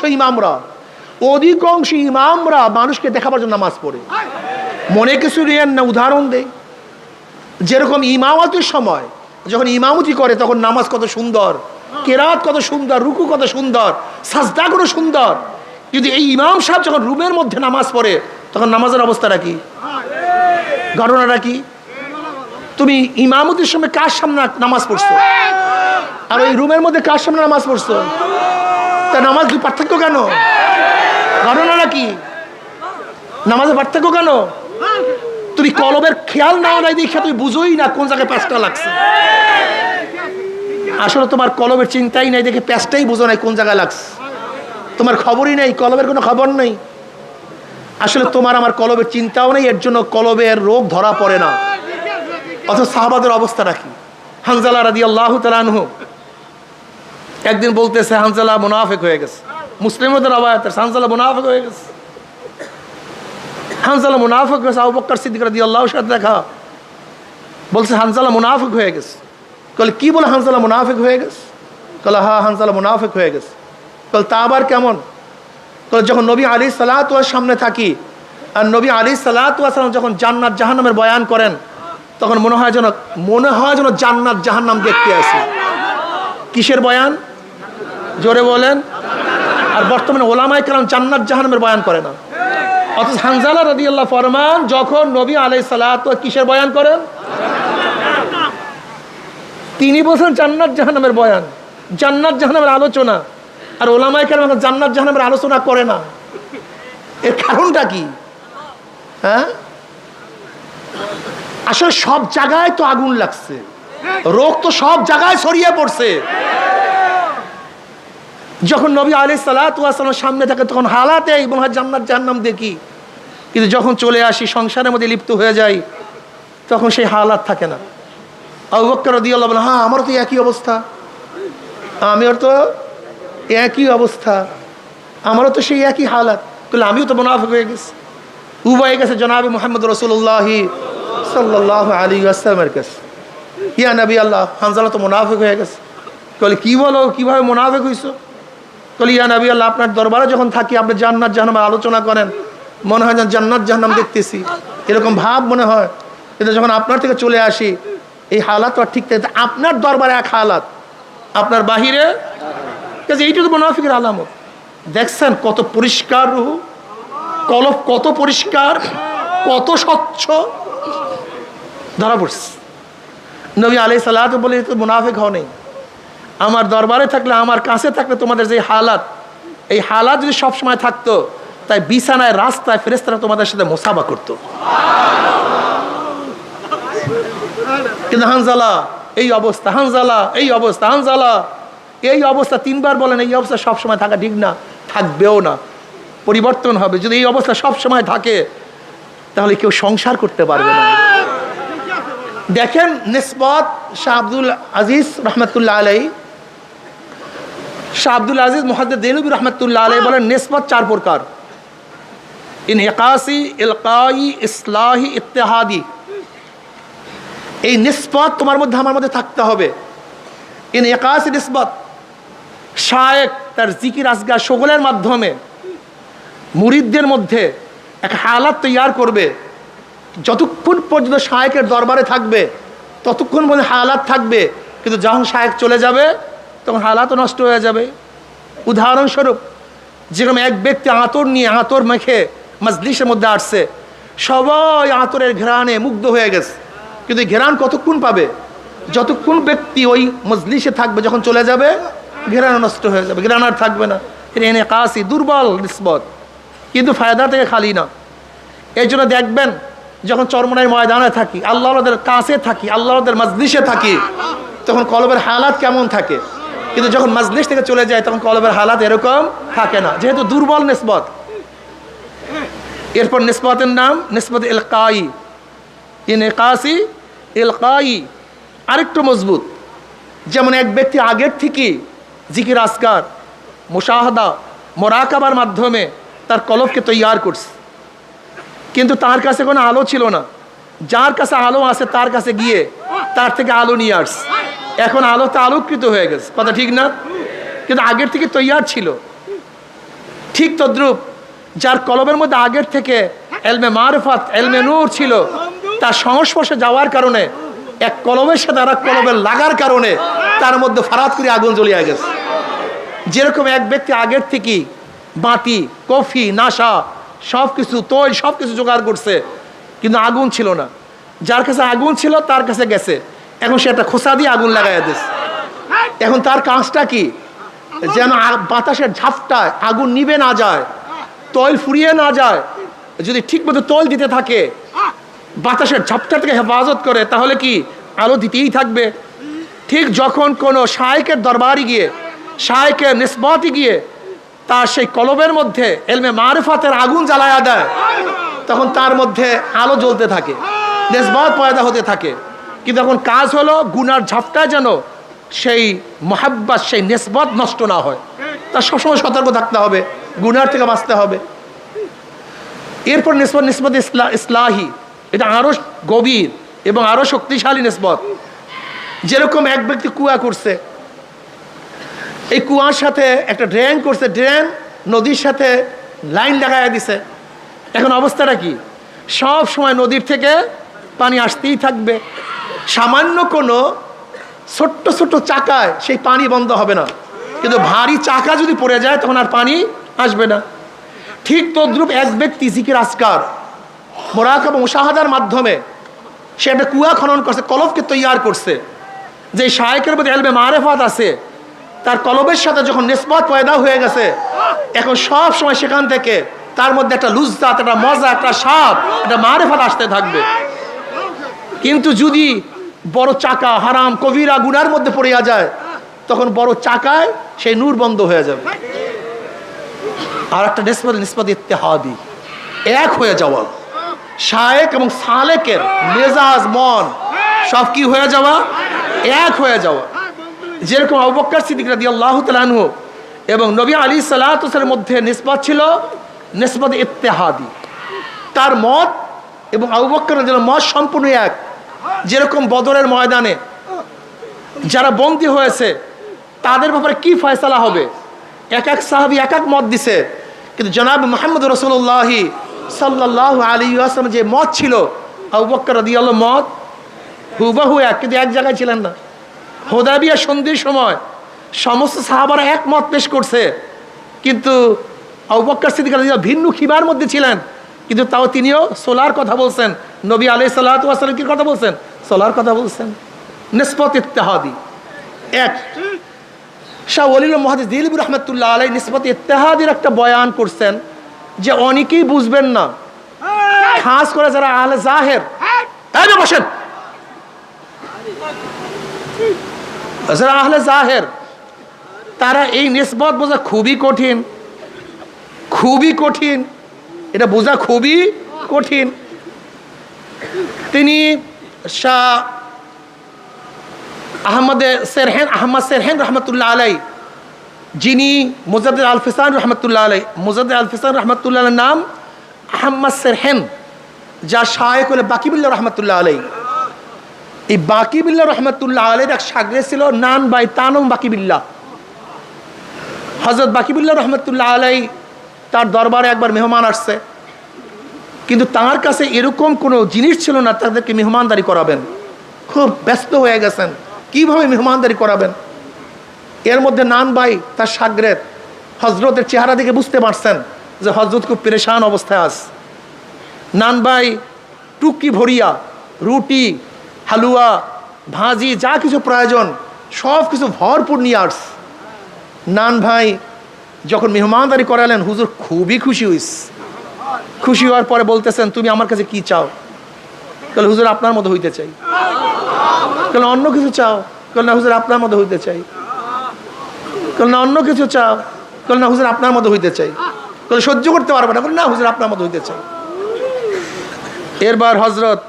ইমামরা মানুষকে দেখাবার জন্য নামাজ পড়ে। মনে কিছু নিয়েন না, উদাহরণ দেই। যেরকম ইমামতের সময় যখন ইমামতি করে তখন নামাজ কত সুন্দর, কেরাত কত সুন্দর, রুকু কত সুন্দর, সাজদা কত সুন্দর। যদি এই ইমাম সাহেব যখন রুমের মধ্যে নামাজ পড়ে তখন নামাজের অবস্থাটা কি? ঘটনাটা কি? তুমি ইমামতির সময় কার সামনে নামাজ পড়ছো আর ওই রুমের মধ্যে কার সামনে নামাজ পড়ছো? তা নামাজ দুই পার্থক্য কেন? ঘটনাটা কি? নামাজের পার্থক্য কেন? তুমি কলবের খেয়াল না নাই দেখে তুমি বুঝোই না কোন জায়গায় প্যাঁচটা লাগছে। আসলে তোমার কলবের চিন্তাই নাই দেখে প্যাঁচটাই বুঝো নাই কোন জায়গায় লাগছে। তোমার খবরই নেই, কলবের কোনো খবর নেই। আসলে তোমার আমার কলবের চিন্তাও নেই, এর জন্য কলবের রোগ ধরা পড়ে না। অথচ সাহাবাদের অবস্থাটা কি? হানজালা রাদিয়াল্লাহু তাআলা আনহু একদিন বলতেছে হানজালা মুনাফিক হয়ে গেছে। মুসলিমদের রওয়ায়াত হানজালা মুনাফিক হয়ে গেছে। হানজালা মুনাফিক হয়েছে, আবু বকর সিদ্দিক রাদিয়াল্লাহু তাআলার সাথে দেখা বলছে হানজালা মুনাফিক হয়ে গেছে। কল কি বলে হানজালা মুনাফিক হয়ে গেছে? কল হ্যাঁ হানজালা মুনাফিক হয়ে গেছে। কল তা আবার কেমন? কল যখন নবী আলাইহিস সালাতু ওয়াস সামনে থাকি আর নবী আলাইহিস সালাতু ওয়াস সালাম যখন জান্নাত জাহান্নামের বয়ান করেন তখন মনে হয় যেন জান্নাত জাহান্নাম দেখতে আসি। কিসের বয়ান? জোরে বলেন। আর বর্তমানে ওলামায়ে কেরাম জান্নাত জাহান্নামের বয়ান করে না। অথচ হানজালা রাদিয়াল্লাহু ফরমান যখন নবী আলাইহিস সালাতু কিসের বয়ান করেন? তিনি বলেন জান্নাত জাহান্নামের বয়ান, জান্নাত জাহান্নামের আলোচনা। আর ওলামায়ে কেরাম এখন জান্নাত জাহান্নামের আলোচনা করে না। এর কারণটা কি? হ্যাঁ, আসলে সব জায়গায় তো আগুন লাগছে, রোগ তো সব জায়গায় ছড়িয়ে পড়ছে। যখন নবী আলাইহিস সালাতু ওয়াস সালাম সামনে থাকে তখন হালাতে মনে হয় জান্নাত জাহান্নাম দেখি, কিন্তু যখন চলে আসি সংসারের মধ্যে লিপ্ত হয়ে যাই তখন সেই হালাত থাকে না। আবু বকর রাদিয়াল্লাহু আনহু হ্যাঁ আমারও তো একই অবস্থা, আমিও তো একই অবস্থা, আমারও তো সেই একই হালাত। বলে আমিও তো মুনাফিক হয়ে গেছি। উবাই গেছে জনাবে মুহাম্মদ রাসূলুল্লাহ সাল্লাল্লাহু আলাইহি ওয়াসাল্লামের কাছে, ইয়া নবী আল্লাহ হানজালা তো মুনাফিক হয়ে গেছে। বলে কি বলো, কিভাবে মুনাফিক হইছো? বলে ইয়া নবী আল্লাহ আপনার দরবারে যখন থাকি আপনি জান্নাত জাহান্নামের আলোচনা করেন, মনে হয় যেন জান্নাত জাহান্নাম দেখতেছি, এরকম ভাব মনে হয়। কিন্তু যখন আপনার থেকে চলে আসি এই হালাত তো ঠিক থাকে। আপনার দরবারে এক হালাত, আপনার বাহিরে, এইটা তো মুনাফিকের আলামত। দেখছেন কত পরিষ্কার রূহ, কলব কত পরিষ্কার, কত স্বচ্ছ, ধরা পড়ছে। নবী আলাইহিস সালাতু বলে তো মুনাফিক হও নেই, আমার দরবারে থাকলে, আমার কাছে থাকলে তোমাদের যে হালাত, এই হালাত যদি সবসময় থাকতো তাই বিছানায় রাস্তায় ফেরেশতারা তোমাদের সাথে মুসাফা করতো। কিন্তু হানজালা এই অবস্থা, হানজালা এই অবস্থা, হানজালা এই অবস্থা, তিনবার বলেন এই অবস্থা সবসময় থাকা ঠিক না, থাকবেও না, পরিবর্তন হবে। যদি এই অবস্থা সবসময় থাকে তাহলে কেউ সংসার করতে পারবে না। দেখেন নিসবত শাহ আব্দুল আজিজ রহমতুল্লাহ আলাইহি, শাহ আব্দুল আজিজ মুহাদ্দিস দেহলভী রহমতুল্লাহ আলাইহি বলেন নিসবত চার প্রকার: ইনহিকাসি, ইলকাই, ইসলাহি, ইত্তেহাদি। এই নিসবত তোমার মধ্যে আমার মধ্যে থাকতে হবে। ইনহিকাসি নিসবত, শায়েখ তার জিকির আজগার সকলের মাধ্যমে মুরিদদের মধ্যে এক হালাত তৈয়ার করবে। যতক্ষণ পর্যন্ত শায়েখের দরবারে থাকবে ততক্ষণ পর্যন্ত হালাত থাকবে, কিন্তু যখন শায়েখ চলে যাবে তখন হালাতও নষ্ট হয়ে যাবে। উদাহরণস্বরূপ যেরকম এক ব্যক্তি আতর নিয়ে, আতর মেখে মজলিসের মধ্যে আসছে, সবাই আতরের ঘ্রাণে মুগ্ধ হয়ে গেছে, কিন্তু ঘ্রাণ কতক্ষণ পাবে? যতক্ষণ ব্যক্তি ওই মজলিসে থাকবে, যখন চলে যাবে ঘ্রাণ নষ্ট হয়ে যাবে, ঘ্রাণ আর থাকবে না। এনে কাশি দুর্বল নিসবত, কিন্তু ফায়দা থেকে খালি না। এই জন্য দেখবেন যখন চরমনাই ময়দানে থাকি, আল্লাহদের কাছে থাকি, আল্লাহদের মজলিসে থাকি, তখন কলবের হালাত কেমন থাকে, কিন্তু যখন মাজলিস থেকে চলে যায় তখন কলবের হালাত এরকম থাকে না, যেহেতু দুর্বল নিসবত। এরপর নিসবতের নাম নিসবত ইলকাই, ইনকাসি ইলকাই, আরেকটু মজবুত। যেমন এক ব্যক্তি আগের থেকে জিকির আসকার মুশাহাদা মোরাকাবার মাধ্যমে তার কলবকে তৈয়ার করছে, কিন্তু তার কাছে কোনো আলো ছিল না। যার কাছে আলো আছে তার কাছে গিয়ে তার থেকে আলো নিয়ে আসছে, এখন আলোতে আলোকৃত হয়ে গেছে, কথা ঠিক না? কিন্তু আগের থেকে তৈয়ার ছিল। ঠিক তদ্রূপ যার কলবের মধ্যে আগের থেকে এলমে মারিফাত এলমে নূর ছিল, তার সংস্পর্শে যাওয়ার কারণে এক কলবের সাথে আর এক কলবের লাগার কারণে তার মধ্যে ফারাত করে আগুন জ্বলিয়ে গেছে। যেরকম এক ব্যক্তি আগের থেকে বাতি কফি নাশা সব কিছু তৈল সব কিছু জোগাড় করছে, কিন্তু আগুন ছিল না। যার কাছে আগুন ছিল তার কাছে গেছে, এখন সে একটা খোসা দিয়ে আগুন লাগাইয়া দিচ্ছে। এখন তার কাজটা কি, যেন বাতাসের ঝাপটায় আগুন নিভে না যায়, তৈল ফুরিয়ে না যায়। যদি ঠিক মতো তৈল দিতে থাকে, বাতাসের ঝাপটা থেকে হেফাজত করে, তাহলে কি আলো দিতেই থাকবে। ঠিক যখন কোনো শায়েকের দরবারে গিয়ে শায়েকের নিসবতে গিয়ে তার সেই কলবের মধ্যে এলমে মারিফাতের আগুন জ্বালায়া দেয়, তখন তার মধ্যে আলো জ্বলতে থাকে, নিসবত পয়দা হতে থাকে। কিন্তু এখন কাজ হলো গুনার ঝাপটায় যেন সেই মোহাব্বত সেই নিসবত নষ্ট না হয়, তার সবসময় সতর্ক থাকতে হবে, গুনার থেকে বাঁচতে হবে। এরপর নিসবত ইসলাহি, এটা আরো গভীর এবং আরো শক্তিশালী নিসবত। যেরকম এক ব্যক্তি কুয়া করছে, এই কুয়ার সাথে একটা ড্রেন করছে, ড্রেন নদীর সাথে লাইন লাগাইয়া দিছে। এখন অবস্থাটা কি, সব সময় নদীর থেকে পানি আসতেই থাকবে। সামান্য কোনো ছোট্ট ছোট্ট চাকায় সেই পানি বন্ধ হবে না, কিন্তু ভারী চাকা যদি পড়ে যায় তখন আর পানি আসবে না। ঠিক তদ্রূপ এক ব্যক্তি জিকির আসকার মোরাকাবা মুশাহাদার মাধ্যমে সে একটা কুয়া খনন করছে, কলবকে তৈয়ার করছে। যে শায়েকের মধ্যে এলমে মারিফাত আছে, তার কলবের সাথে যখন নিসবত পয়দা হয়ে গেছে, এখন সব সময় সেখান থেকে তার মধ্যে একটা লুজ্জাত, একটা মজা, একটা স্বাদ, একটা মারিফাত আসতে থাকবে। কিন্তু যদি বড় চাকা হারাম কবিরা গুনার মধ্যে পড়িয়া যায়, তখন বড় চাকায় সেই নূর বন্ধ হয়ে যাবে। আর একটা নিসবত ইত্তেহাদি, এক হয়ে যাওয়া, শায়েক এবং সালেকের মেজাজ মন সব কি হয়ে যাওয়া, এক হয়ে যাওয়া। যেরকম আবু বকর সিদ্দিক রাদিয়াল্লাহু তাআলা আনহু এবং নবী আলাইহিস সালাতু ওয়াস সালামের মধ্যে নিসবত ছিল নিসবত ইত্তেহাদি, তার মত এবং আবু বকর রাদিয়াল্লাহু মত সম্পূর্ণ এক। যেরকম বদরের ময়দানে যারা বন্দী হয়েছে তাদের ব্যাপারে কি ফয়সালা হবে, এক এক সাহাবী এক এক মত দিছে, কিন্তু জনাব মুহাম্মদ রাসূলুল্লাহ সাল্লাল্লাহু আলাইহি ওয়াসাল্লাম যে মত ছিল আবু বকর রাদিয়াল্লাহু মত হুবহু এক, কিন্তু এক জায়গায় ছিলেন না। হুদায়বিয়া সন্ধির সময় সমস্ত সাহাবারা এক মত পেশ করছে, কিন্তু আবু বকর সিদ্দিক রাদিয়াল্লাহু ভিন্ন খিমার মধ্যে ছিলেন, কিন্তু তাও তিনিও সোলার কথা বলছেন। নবী আলাইহিস সালাতু ওয়াস সালাম কি কথা বলছেন, সোলার কথা বলছেন। নিসবত ইত্তেহাদি এক। শাহ ওয়ালিউল্লাহ মুহাদ্দিস দিলবি রাহমাতুল্লাহ আলাইহি নিসবত ইত্তেহাদির একটা বয়ান করছেন, যে অনেকেই বুঝবেন না, খাস করে যারা আহলে জাহের, তাই বসেন, যারা আহলে জাহের, তারা এই নিসবত বোঝা খুবই কঠিন, খুবই কঠিন, এটা বোঝা খুবই কঠিন। তিনি শাহ আহমদ সেরহেন রহমতুল্লাহ আলাই, যিনি মুজাদ্দিদ আল ফিসান রহমতুল্লাহ আলাই, মুজাদ্দিদ আল ফিসান রহমতুল্লাহ আলাইর নাম আহমদ সেরহেন, যা শায়েখ হলে বাকিবুল্লাহ রহমতুল্লাহ আলাই। এই বাকিবুল্লাহ রহমতুল্লাহ আলাইর এক শাগরেদ ছিল নান বাই তানম বাকিবুল্লাহ। হযরত বাকিবুল্লাহ রহমতুল্লাহ আলাই তার দরবারে একবার মেহমান আসছে, কিন্তু তার কাছে এরকম কোনো জিনিস ছিল না তাদেরকে মেহমানদারি করাবেন। খুব ব্যস্ত হয়ে গেছেন, কিভাবে মেহমানদারি করাবেন। এর মধ্যে নান ভাই তার শাগরেদ হজরতের চেহারা দেখে বুঝতে পারছেন যে হজরত খুব পেরেশান অবস্থায় আছে। নান ভাই টুকি ভরিয়া রুটি হালুয়া ভাজি যা কিছু প্রয়োজন সব কিছু ভরপুর নিয়ে আস। নান ভাই যখন মেহমানদারি করালেন, হুজুর খুবই খুশি হইস। খুশি হওয়ার পরে বলতেছেন, তুমি আমার কাছে কি চাও? তাহলে হুজুর আপনার মতো হইতে চাই। তাহলে অন্য কিছু চাও? কল না হুজুর আপনার মতো হইতে চাই। কল না অন্য কিছু চাও? কল না হুজুর আপনার মতো হইতে চাই। কল সহ্য করতে পারবে না? কল না হুজুর আপনার মতো হইতে চাই। এরবার হজরত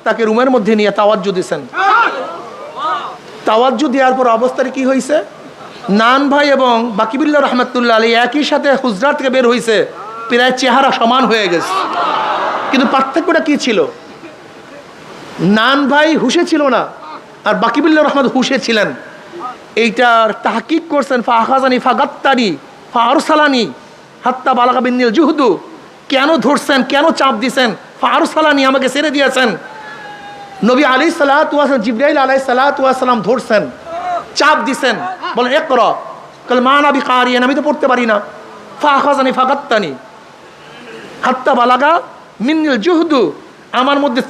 তাকে রুমের মধ্যে নিয়ে তাওয়াজ্জু দিয়েছেন। তাওয়াজ্জু দেওয়ার পর অবস্থাটা কি হয়েছে, নান ভাই এবং বাকিবুল্লাহ রহমতুল্লাহ আলী একই সাথে হুজরাত থেকে বের হয়েছে, প্রায় চেহারা সমান হয়ে গেছে। কিন্তু পার্থক্যটা কি ছিল, নান ভাই হুশে ছিল না আর বাকিবুল্লাহ রহমত হুশে ছিলেন। এইটার তাহকিক করছেন ফাহাজানি ফাগাত্তানি ফারসালানি হাত্তা বালাগা বিন্নিল জুহদু। কেন ধরছেন, কেন চাপ দিছেন? ফারসালানি, আমাকে ছেড়ে দিয়েছেন। নবী আলাইহিস সালাতু ওয়াস সালাম, জিবরাইল আলাইহিস সালাতু ওয়াস সালাম ধরছেন, চাপ দিছেন, বলেন ইকরা। কল মা না বিকারিয়ান, আমি তো পড়তে পারি না। ফাহাজানি ফাগাত্তানি হাত্তা বালাগা মিন্নিল জুহদু, আমার মধ্যে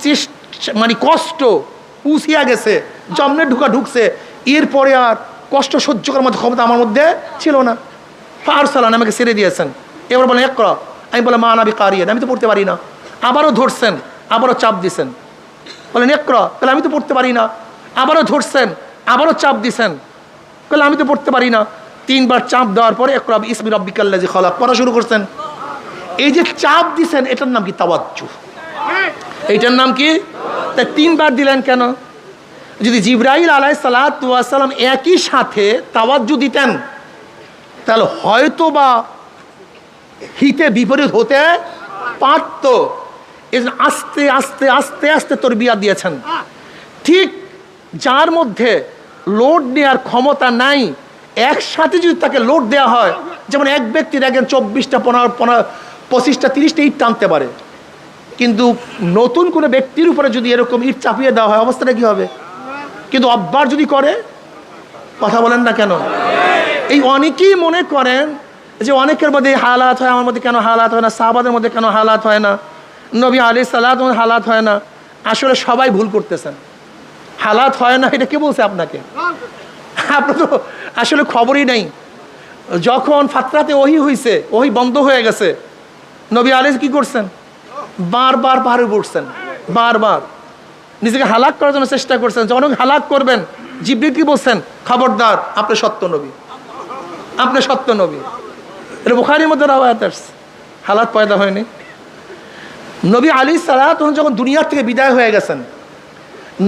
মানে কষ্ট উছিয়া গেছে, জমনে ঢুকছে। এরপরে আর কষ্ট সহ্য করার মতো ক্ষমতা আমার মধ্যে ছিল না। ফারসালান, আমাকে ছেড়ে দিয়েছেন। এবার বলেন ইকরা, আমি বলে মা না বিকারিয়ান, আমি তো পড়তে পারি না। আবারও ধরছেন, আবারও চাপ দিছেন, বলেন ইকরা। তাহলে আমি তো পড়তে পারি না। আবারও ধরছেন, আবারও চাপ দিছেন, তাহলে আমি তো পড়তে পারি না। 3 বার চাপ দেওয়ার পরে ইকরা বিসমি রাব্বিকাল্লাযী খালাক পড়া শুরু করছেন। এই যে চাপ দিছেন, এটার নাম কি? তাওয়াজ্জু। এইটার নাম কি? তাই 3 বার দিলেন কেন? যদি জিবরাইল আলাইহিস সালাতু ওয়াস সালাম একই সাথে তাওয়াজ্জু দিতেন, তাহলে হয়তো বা হিতে বিপরীত হতে পারত। এই জন্য আস্তে আস্তে আস্তে আস্তে তরবিয়াত দিয়েছেন। ঠিক যার মধ্যে লোড নেওয়ার ক্ষমতা নাই, একসাথে যদি তাকে লোড দেওয়া হয়, যেমন এক ব্যক্তি দেখেন 24টা 25টা 30টা ইট টানতে পারে, কিন্তু নতুন কোনো ব্যক্তির উপরে যদি এরকম ইট চাপিয়ে দেওয়া হয়, অবস্থাটা কি হবে? কিন্তু অব্বার যদি করে, কথা বলেন না কেন? এই অনেকেই মনে করেন যে অনেকের মধ্যে হালাত হয়, আমার মধ্যে কেন হালাত হয় না, সাহাবাদের মধ্যে কেন হালাত হয় না, নবী আলাইহিস সালাতু ওয়াস সালাম হালাত হয় না। আসলে সবাই ভুল করতেছেন। হালাত হয় না এটা কে বলছে আপনাকে? আপনার তো আসলে খবরই নেই। যখন ফাতরাতে ওহী হয়েছে, ওহী বন্ধ হয়ে গেছে, নবী আলাইহিস কি করছেন? বারবার পাহাড়ে উঠছেন, বারবার নিজেকে হালাক করার জন্য চেষ্টা করছেন। যখন হালাক করবেন, জিবরিল কি বলছেন? খবরদার, আপনি সত্য নবী, আপনি সত্য নবী। এটা বুখারীর মধ্যে রাওয়ায়াত আছে। হালাত পয়দা হয়নি। নবী আলাইহিস সালাতু ওয়াস সালাম যখন দুনিয়ার থেকে বিদায় হয়ে গেছেন,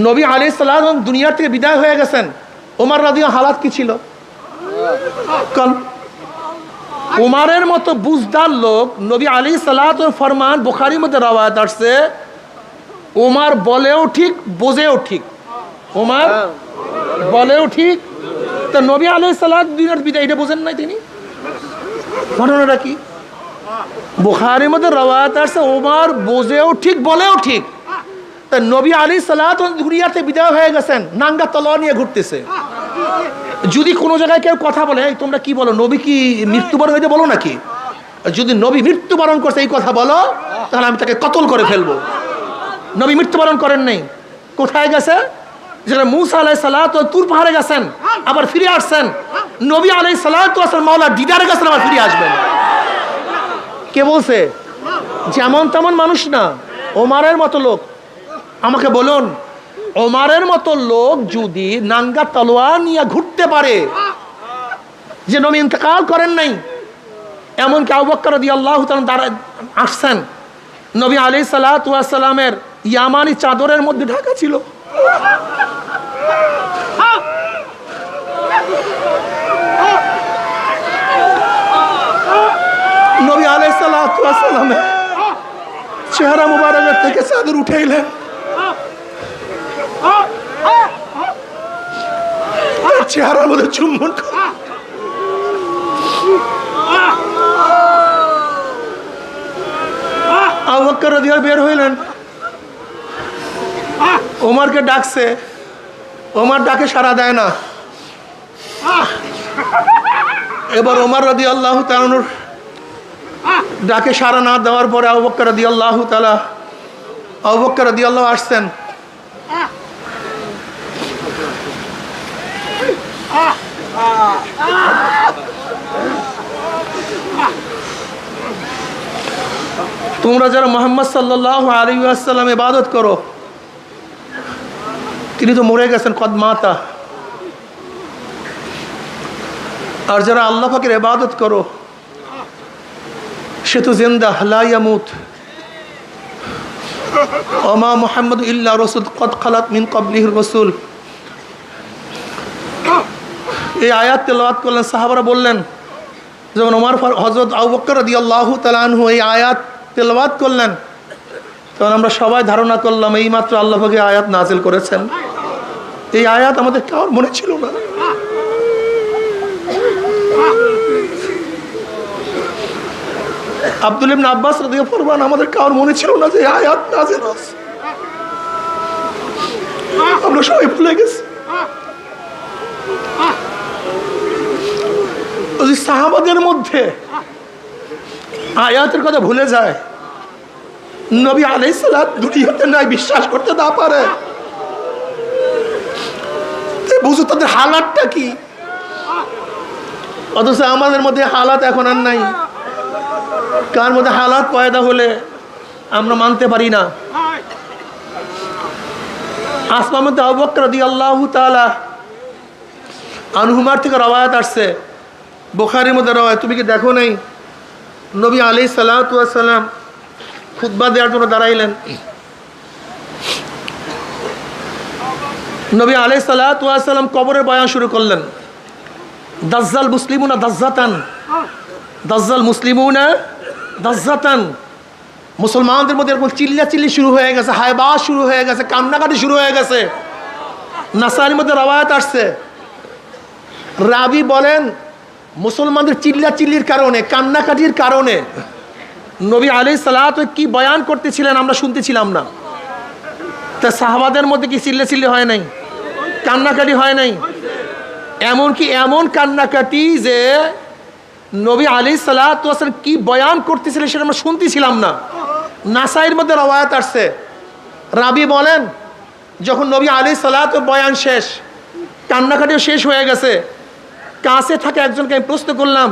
নবী আলাইহিস সালাতু ওয়াস সালাম দুনিয়ার থেকে বিদায় হয়ে গেছেন, ওমর রাদিয়াল্লাহু হালাত কি ছিল? কোন উমারের মতো বুঝদার লোক, নবী আলাইহিস সালাতু ওয়াস সালাম ফরমান বুখারীর মধ্যে রাওয়ায়াত আছে, ওমর বলেও ঠিক, বোঝেও ঠিক। ওমর বলেও ঠিক, তো নবী আলাইহিস সালাতু দুনিয়ার বিদায় এটা বোঝেন নাই তিনি? ঘটনাটা কি? বুখারীর মধ্যে রাওয়ায়াত আছে, ওমর বোঝেও ঠিক, বলেও ঠিক। তা নবী আলাইহিস সালাতু ওয়াস সালাম দুনিয়াতে বিদায় হয়ে গেছেন, নাঙ্গা তলোয়ার নিয়ে ঘুরতেছে। যদি কোনো জায়গায় কেউ কথা বলে, এই তোমরা কি বলো, নবী কি মৃত্যুবরণ হইতে বলো নাকি? যদি নবী মৃত্যুবরণ করছে এই কথা বলো, তাহলে আমি তাকে কতল করে ফেলবো। নবী মৃত্যুবরণ করেন নাই। কোথায় গেছে? যেখানে মূসা আলাইহিস সালাতু ওয়াস সালাম তুর পাহাড়ে গেছেন, আবার ফিরে আসছেন। নবী আলাইহিস সালাতু ওয়াস সালাম মাওলার দিদারে গেছেন, আবার ফিরে আসবেন। কে বলছে? যেমন তেমন মানুষ না, ওমরের মতো লোক। আমাকে বলুন, ওমরের মতো লোক যদি নাঙ্গা তলোয়ার নিয়ে ঘুরতে পারে, যে নবী ইন্তেকাল করেন নাই, এমনকি আবু বকর রাদিয়াল্লাহু তাআলা দাঁড়ায় আসছেন, নবী আলাইহিস সালাতু ওয়াস সালামের ইয়ামানি চাদরের মধ্যে ঢাকা ছিল। নবী আলাইহিস সালাতু ওয়াস সালামের চেহারা মুবারকের থেকে চাদর উঠাইলেন, চেহারার মধ্যে চুম্বন আবু বকর রাদিয়াল্লাহু বের হইলেন, ওমরকে ডাকছে, ওমর ডাকে সাড়া দেয় না। এবার ওমর রাদিয়াল্লাহু তাআলা ডাকে সাড়া না দেওয়ার পরে আবু বকর রাদিয়াল্লাহু তাআলা আসছেন। তোমরা যারা মুহাম্মদ সাল্লাল্লাহু আলাইহি ওয়াসাল্লাম ইবাদত করো, তিনি তো মরে গেছেন, কদ মাতা, আর যারা আল্লাহ পাকের ইবাদত করো সে তো জিন্দা, লা ইয়ামুত। ওমা মুহাম্মাদু ইল্লা রাসূল কদ খালাত মিন ক্বাবলিহির রাসূল। এই আয়াত তেলাওয়াত করলেন, সাহাবারা বললেন, যখন ওমর হযরত আবু বকর রাদিয়াল্লাহু তাআলা আনহু এই আয়াত তেলাওয়াত করলেন, তখন আমরা সবাই ধারণা করলাম এইমাত্র আল্লাহ পাক এই আয়াত নাজিল করেছেন। এই আয়াত আমাদের কারোর মনে ছিল না। আব্দুল ইবনে আব্বাস রাদিয়াল্লাহু আনহু আমাদের কারোর মনে ছিল না যে এই আয়াত নাজিল হচ্ছে। আমরা সবাই ভুলে গেছি। ওই সাহাবাদের মধ্যে আয়াতের কথা ভুলে যায়, নবী আলাইহিস সালাত দুনিয়াতে নাই বিশ্বাস করতে না পারে, বুঝো তাদের হালাতটা কি। অথচ আমাদের মধ্যে হালাত এখন আর নাই। কার মধ্যে হালাত পয়দা হলে আমরা মানতে পারি না। আসমার মধ্যে আবু বকর রাদিয়াল্লাহু তাআলা আনহুমার থেকে রওয়ায়াত আসছে, বুখারীর মধ্যে রওয়ায়াত। তুমি কি দেখো নাই নবী আলাইহিস সালাতু ওয়াস সালাম খুতবা দেওয়ার জন্য দাঁড়াইলেন। নবী আলাইহিস সালাতু ওয়াস সালাম কবরের বয়ান শুরু করলেন। দাজ্জাল মুসলিমুনা দাজ্জাতান, দাজ্জাল মুসলিমুনা দাজ্জাতান। মুসলমানদের মধ্যে এরকম চিল্লাচিল্লি শুরু হয়ে গেছে, হায়বাস শুরু হয়ে গেছে, কান্নাকাটি শুরু হয়ে গেছে। নাসাইর মধ্যে রওয়ায়াত আসছে, রাবি বলেন মুসলমানদের চিল্লাচিল্লির কারণে, কান্নাকাটির কারণে নবী আলাইহিস সালাতু কি বয়ান করতেছিলেন আমরা শুনতেছিলাম না। তা সাহাবাদের মধ্যে কি চিল্লাচিল্লি হয় নাই, কান্নাকাটি হয় নাই? এমনকি এমন কান্নাকাটি যে নবী আলাইহিস সালাতু ওয়াস সালাম কি বয়ান করতেছিলেন সেটা আমরা শুনতেছিলাম না। নাসাইর মধ্যে রওয়ায়াত আসছে, রাবি বলেন যখন নবী আলাইহিস সালাতু বয়ান শেষ, কান্নাকাটিও শেষ হয়ে গেছে, কাছে থাকে একজনকে আমি প্রশ্ন করলাম,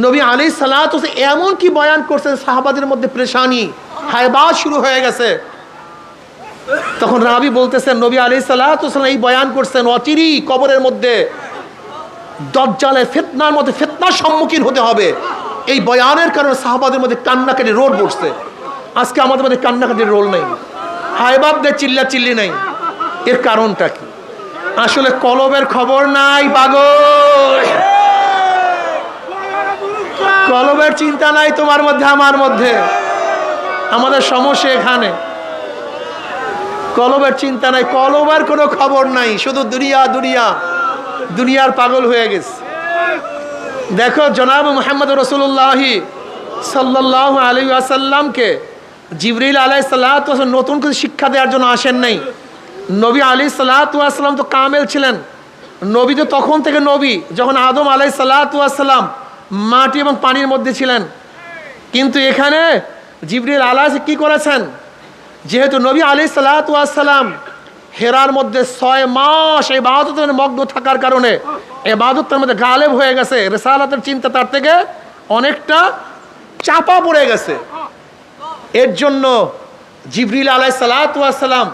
নবী আলাইহিস সালাতু ওয়াস সালাম এমন কি বয়ান করছেন সাহাবাদের মধ্যে পেরেশানি, হায়বাস শুরু হয়ে গেছে। তখন রাবি বলতেছেন নবী আলাইহিস সালাতু ওয়াস সালাম এই বয়ান করছেন অচিরেই কবরের মধ্যে দাজ্জালের ফিতনার মধ্যে ফিতনার সম্মুখীন হতে হবে। এই বয়ানের কারণে সাহাবাদের মধ্যে কান্নাকাটির রোল পড়ছে। আজকে আমাদের মধ্যে কান্নাকাটির রোল নেই, হায়বাবদের চিল্লাচিল্লি নেই। এর কারণটা কি? আসলে কলবের খবর নাই পাগল, কলবের চিন্তা নাই তোমার মধ্যে আমার মধ্যে। আমাদের সমস্যা এখানে, কলবের চিন্তা নাই, কলবের কোনো খবর নাই, শুধু দুনিয়া দুনিয়া, দুনিয়ার পাগল হয়ে গেছে। দেখো জনাব মুহাম্মদ রাসূলুল্লাহ সাল্লাল্লাহু আলাইহি ওয়াসাল্লামকে জিবরিল আলাইহিস সালাতু ওয়াস সালাম নতুন কিছু শিক্ষা দেওয়ার জন্য আসেন নাই। নবী আলাইহিস সালাতু ওয়াস সালাম তো কামেল ছিলেন। নবী তো তখন থেকে নবী যখন আদম আলাইহিস সালাতু ওয়াস সালাম মাটি এবং পানির মধ্যে ছিলেন। কিন্তু এখানে জিবরিল আলাইহিস কি করেছেন, যেহেতু নবী আলাইহিস সালাতু ওয়াস সালাম হেরার মধ্যে 6 মাস ইবাদতের মগ্ন থাকার কারণে ইবাদতের মধ্যে গালেব হয়ে গেছে, রিসালাতের চিন্তা তার থেকে অনেকটা চাপা পড়ে গেছে। এর জন্য জিবরিল আলাইহিস সালাতু ওয়াস সালাম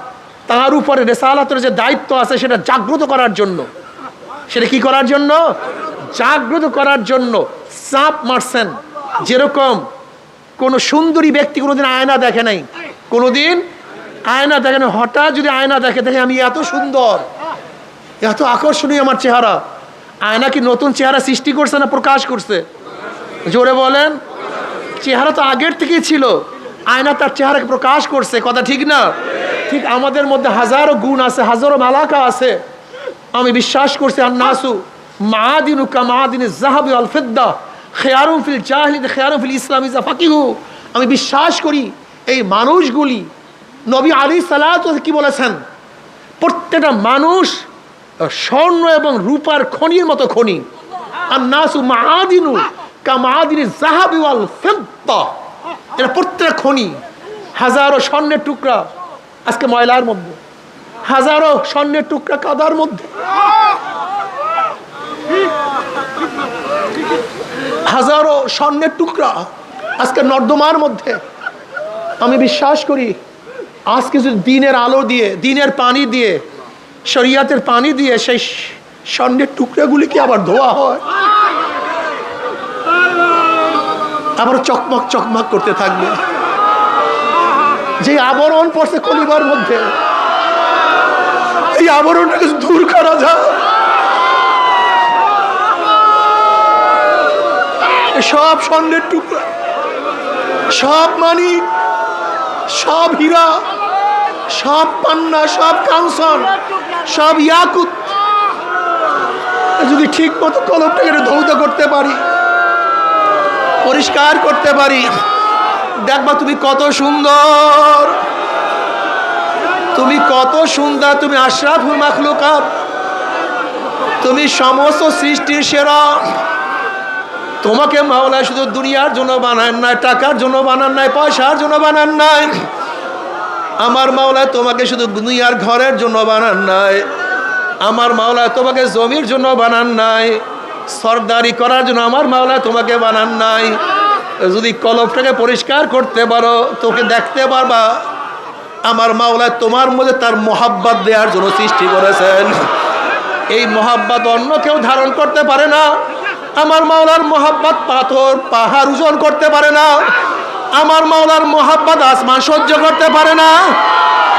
তার উপরে রিসালাতের যে দায়িত্ব আছে সেটা জাগ্রত করার জন্য, সেটা কি করার জন্য, জাগ্রত করার জন্য চাপ মারছেন। যেরকম কোনো সুন্দরী ব্যক্তি কোনোদিন আয়না দেখে নাই, কোনোদিন আয়না দেখে না, হঠাৎ যদি আয়না দেখে, দেখে আমি এত সুন্দর, এত আকর্ষণীয় আমার চেহারা। আয়না কি নতুন চেহারা সৃষ্টি করছে না প্রকাশ করছে? জোরে বলেন। চেহারা তো আগের থেকেই ছিল, আয়না তার চেহারাকে প্রকাশ করছে, কথা ঠিক না? ঠিক আমাদের মধ্যে হাজারো গুণ আছে, হাজারো মালাকা আছে। আমি বিশ্বাস করছি আন্নাসু মাআদিনু কামাআদিনিজ যাহাবি ওয়াল ফিদ্দা খিয়ারুম ফিল জাহিলিয়াতি খিয়ারুম ফিল ইসলাম ইযা ফাকিহু। আমি বিশ্বাস করি এই মানুষগুলি, নবী আলাইহিস সালাতু কি বলেছেন, প্রত্যেকটা মানুষ স্বর্ণ এবং রূপার খনির মতো খনি। আন্নাসু মাআদিনু কামাআদিনিজ যাহাবি ওয়াল ফিদ্দা, এটা প্রত্যেকটা খনি। হাজারো স্বর্ণের টুকরা আজকে ময়লার মধ্যে, হাজারো স্বর্ণের টুকরা কাদার মধ্যে, হাজারো স্বর্ণের টুকরা আজকে নর্দমার মধ্যে। আমি বিশ্বাস করি আজকে যদি দিনের আলো দিয়ে, দিনের পানি দিয়ে, শরিয়াতের পানি দিয়ে সেই স্বর্ণের টুকরাগুলিকে আবার ধোয়া হয়, আবার চকমক চকমক করতে থাকবে। যে আবরণ পড়ছে কলিবার মধ্যে, এই আবরণটাকে দূর করা যায়। সব স্বর্ণের টুকরা, সব মানিক, সব হীরা, সব পান্না, সব কাঞ্চন, সব ইয়াকুত, যদি ঠিক মতো কলমটাকে ধৌত করতে পারি, পরিষ্কার করতে পারি, দেখবা তুমি কত সুন্দর, তুমি কত সুন্দর, তুমি আশরাফুল মাখলুকাত, তুমি সমস্ত সৃষ্টির সেরা। তোমাকে মাওলা শুধু দুনিয়ার জন্য বানান নাই, টাকার জন্য বানান নাই, পয়সার জন্য বানান নাই। আমার মাওলা তোমাকে শুধু দুনিয়ার ঘরের জন্য বানান নাই, আমার মাওলা তোমাকে জমির জন্য বানান নাই, সরদারি করার জন্য আমার মাওলা তোমাকে বানান নাই। যদি কলবটাকে পরিষ্কার করতে পারো, তোকে দেখতে পারবা আমার মাওলা তোমার মধ্যে তার মোহাব্বত দেওয়ার জন্য সৃষ্টি করেছেন। এই মোহাব্বত অন্য কেউ ধারণ করতে পারে না। আমার মাওলার মোহাব্বত পাথর পাহাড় ওজন করতে পারে না। আমার মাওলার মোহাব্বত আসমান সহ্য করতে পারে না।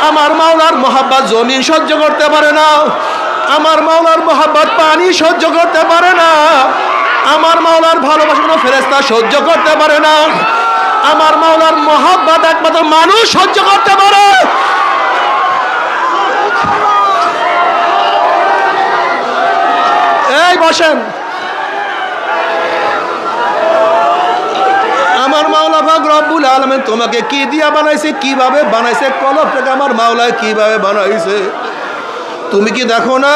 আমার মাওলার মোহাব্বত জমিন সহ্য করতে পারে না। আমার মাওলার মোহাব্বত পানি সহ্য করতে পারে না। আমার মাওলার ভালোবাসা কোনো ফেরেশতা সহ্য করতে পারে না। আমার মাওলার মোহাব্বত একমাত্র মানুষ সহ্য করতে পারে। এই বসেন, আমার মাওলা পাক রব্বুল আলামিন তোমাকে কি দিয়া বানাইছে, কিভাবে বানাইছে, কলবটাকে আমার মাওলা কিভাবে বানাইছে তুমি কি দেখো না?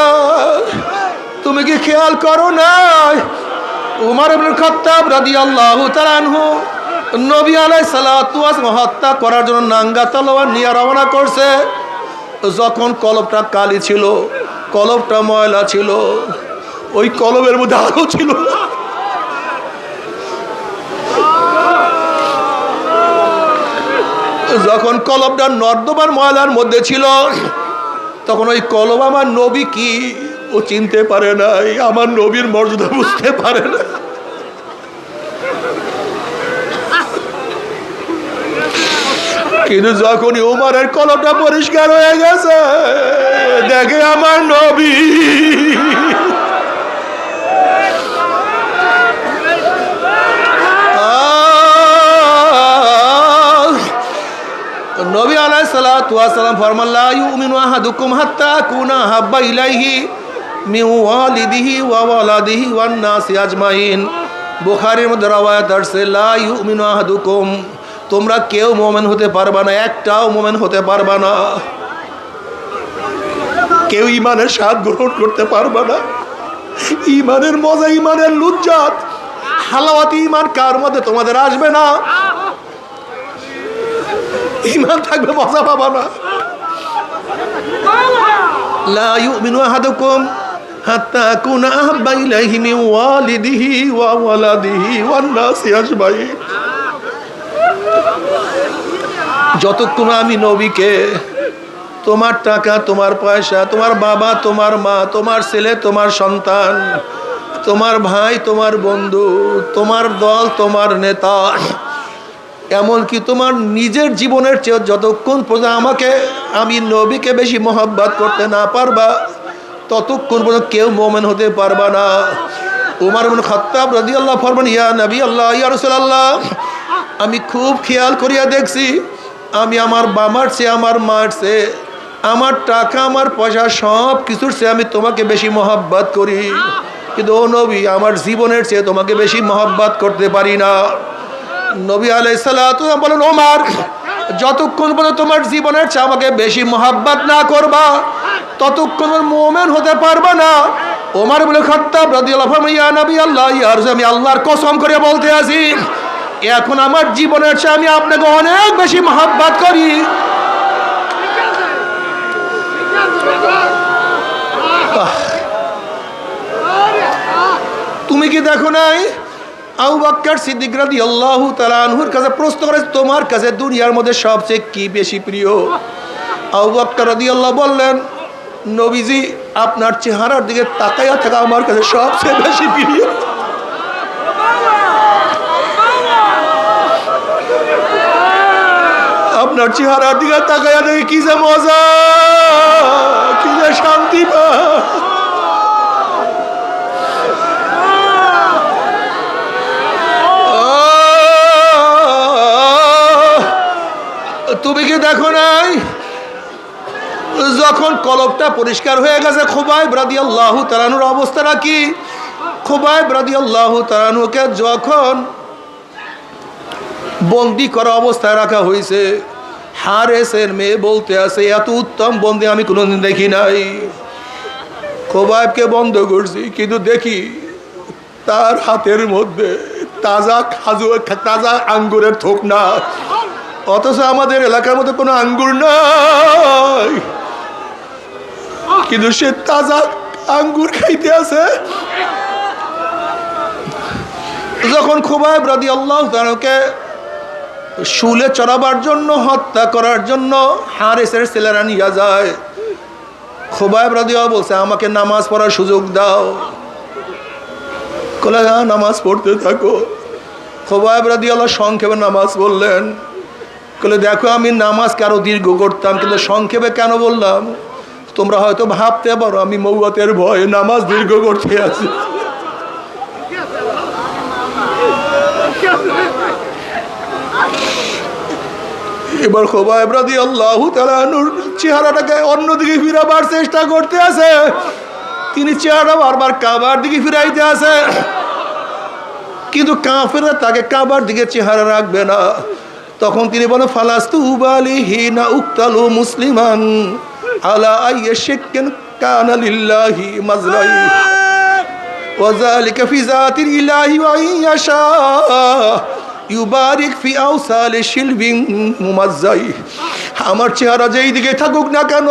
তুমি কি খেয়াল করো না? উমর ইবনে খাত্তাব রাদিয়াল্লাহু তাআলা আনহু নবী আলাইহিস সালাতু ওয়াস হত্যা করার জন্য নাঙ্গা তলোয়ার নিয়ে রওনা করছে। যখন কলবটা কালি ছিল, কলবটা ময়লা ছিল, ওই কলবের মধ্যে আলো ছিল না। যখন কলবটা নর্দমার ময়লার মধ্যে ছিল, তখন ওই কলব আমার নবী কি ও চিনতে পারে নাই, আমার নবীর মর্যাদা বুঝতে পারে না। কিন্তু যখনই উমরের কলবটা পরিষ্কার হয়ে গেছে, দেখে আমার নবী, নবী আলাইহিস সালাতু ওয়াস সালাম ফরমান লা ইউমিনু আহাদুকুম হাত্তা আকুনা হাব্বা ইলাইহি মিন ওয়ালিদিহি ওয়া ওয়ালাদিহি ওয়ান নাসি আজমাইন। বুখারীর মধ্যে রওয়ায়াত আছে লা ইউমিনু আহাদুকুম, তোমরা কেউ মুমিন হতে পারবা না, একটাও মুমিন হতে পারবা না, কেউ ঈমানের স্বাদ গ্রহণ করতে পারবা না। ঈমানের মজা, ঈমানের লুজ্জাত, হালাওয়াত ঈমান কার মধ্যে তোমাদের আসবে না। ঈমান থাকবে, মজা পাবা না। লা ইউমিনু আহাদুকুম হাত্তা আকুনা আহাব্বা ইলাইহি মিন ওয়ালিদিহি ওয়া ওয়ালাদিহি ওয়ান নাসি আজমাইন। যতক্ষণ আমি নবীকে তোমার টাকা, তোমার পয়সা, তোমার বাবা, তোমার মা, তোমার ছেলে, তোমার সন্তান, তোমার ভাই, তোমার বন্ধু, তোমার দল, তোমার নেতা, এমনকি তোমার নিজের জীবনের চেয়ে যতক্ষণ পর্যন্ত আমাকে, আমি নবীকে বেশি মহব্বত করতে না পারবা, ততক্ষণ পর্যন্ত কেউ মুমিন হতে পারবা না। উমর ইবনে খাত্তাব রাদিয়াল্লাহু ফরমান ইয়া নবী আল্লাহ, ইয়া রাসূলুল্লাহ, আমি খুব খেয়াল করিয়া দেখছি, আমি আমার বাবার চেয়ে, আমার মার চেয়ে, আমার টাকা, আমার পয়সা, সব কিছুর চেয়ে আমি তোমাকে বেশি মহব্বত করি, কিন্তু ও নবী, আমার জীবনের চেয়ে তোমাকে বেশি মহব্বত করতে পারি না। নবী আলাইহিস সালাতু ওয়াস সালাম বলেন, ওমর, যতক্ষণ পর্যন্ত তোমার জীবনের চেয়ে আমাকে বেশি মহব্বত না করবা, ততক্ষণ মুমিন হতে পারবা না। ওমর ইবনে খাত্তাব রাদিয়াল্লাহু আনহু ইয়া নবী আল্লাহ, ইয়া রাসূল, আমি আল্লাহর কসম করে বলতে আছি, এখন আমার জীবনের চেয়ে আমি আপনাকে অনেক বেশি মহব্বত করি। তুমি কি দেখো নাই আবু বকর সিদ্দিক রাদিয়াল্লাহু তাআলা আনহুর কাছে প্রশ্ন করে, তোমার কাছে দুনিয়ার মধ্যে সবচেয়ে কি বেশি প্রিয়? আবু বকর রাদিয়াল্লাহু বললেন, নবীজি, আপনার চেহারার দিকে তাকাইয়া থাকা আমার কাছে সবচেয়ে বেশি প্রিয়। আপনার চেহারার দিকে তাকাইয়া দেখি কি যে মজা, কি যে শান্তি পায়। তুমি কি দেখো নাই যখন কলবটা পরিষ্কার হয়ে গেছে খুবাইব রাদিয়াল্লাহু তাআলা আনহুর অবস্থাটা কি? খুবাইব রাদিয়াল্লাহু তাআলা আনহুকে যখন বন্দি করা অবস্থায় রাখা হয়েছে, হারেসের মেয়ে বলতে আছে এত উত্তম বন্দি আমি কোনোদিন দেখি নাই। খুবাইবকে বন্ধ করছি, কিন্তু দেখি তার হাতের মধ্যে তাজা তাজা আঙ্গুরের থোক না, অথচ আমাদের এলাকার মধ্যে কোনো আঙ্গুর নাই, কিন্তু সে তাজা আঙ্গুর খাইতে আছে। যখন খুবাইব রাদিয়াল্লাহু তাআলাকে শুলে চড়াবার জন্য, হত্যা করার জন্য হারেসের ছেলেরা নিয়ে যায়, খুবাইব রাদিয়াল্লাহু বলছে আমাকে নামাজ পড়ার সুযোগ দাও। কলে হ্যাঁ নামাজ পড়তে থাকো। খুবাইব রাদিয়াল্লাহু সংক্ষেপে নামাজ বললেন। কলে দেখো আমি নামাজকে আরো দীর্ঘ করতাম, কিন্তু সংক্ষেপে কেন বললাম? তোমরা হয়তো ভাবতে পারো আমি মৌয়াতের ভয়ে নামাজ দীর্ঘ করতে আছি। এবার খুবাইব রাদিয়াল্লাহু তাআলা আনহুর চেহারাটাকে অন্যদিকে ফিরাবার চেষ্টা করতে আছে, তিনি চেহারা বারবার কাবার দিকে ফিরাইতে আছে, কিন্তু কাফেররা তাকে কাবার দিকে চেহারা রাখবে না। তখন তিনি বলেন ফালাস্তু উবালি হিনা উক্তালু মুসলিমান আলা আইয়ি শিক্কিন কানা লিল্লাহি মাজলাই ওয়া যালিকা ফি যাতিল ইলাহি ওয়া ইয়াশা ইউবারিক ফি আওসালি শিলবিন মুমাজ্জাই। আমার চেহারা যেই দিকে থাকুক না কেন,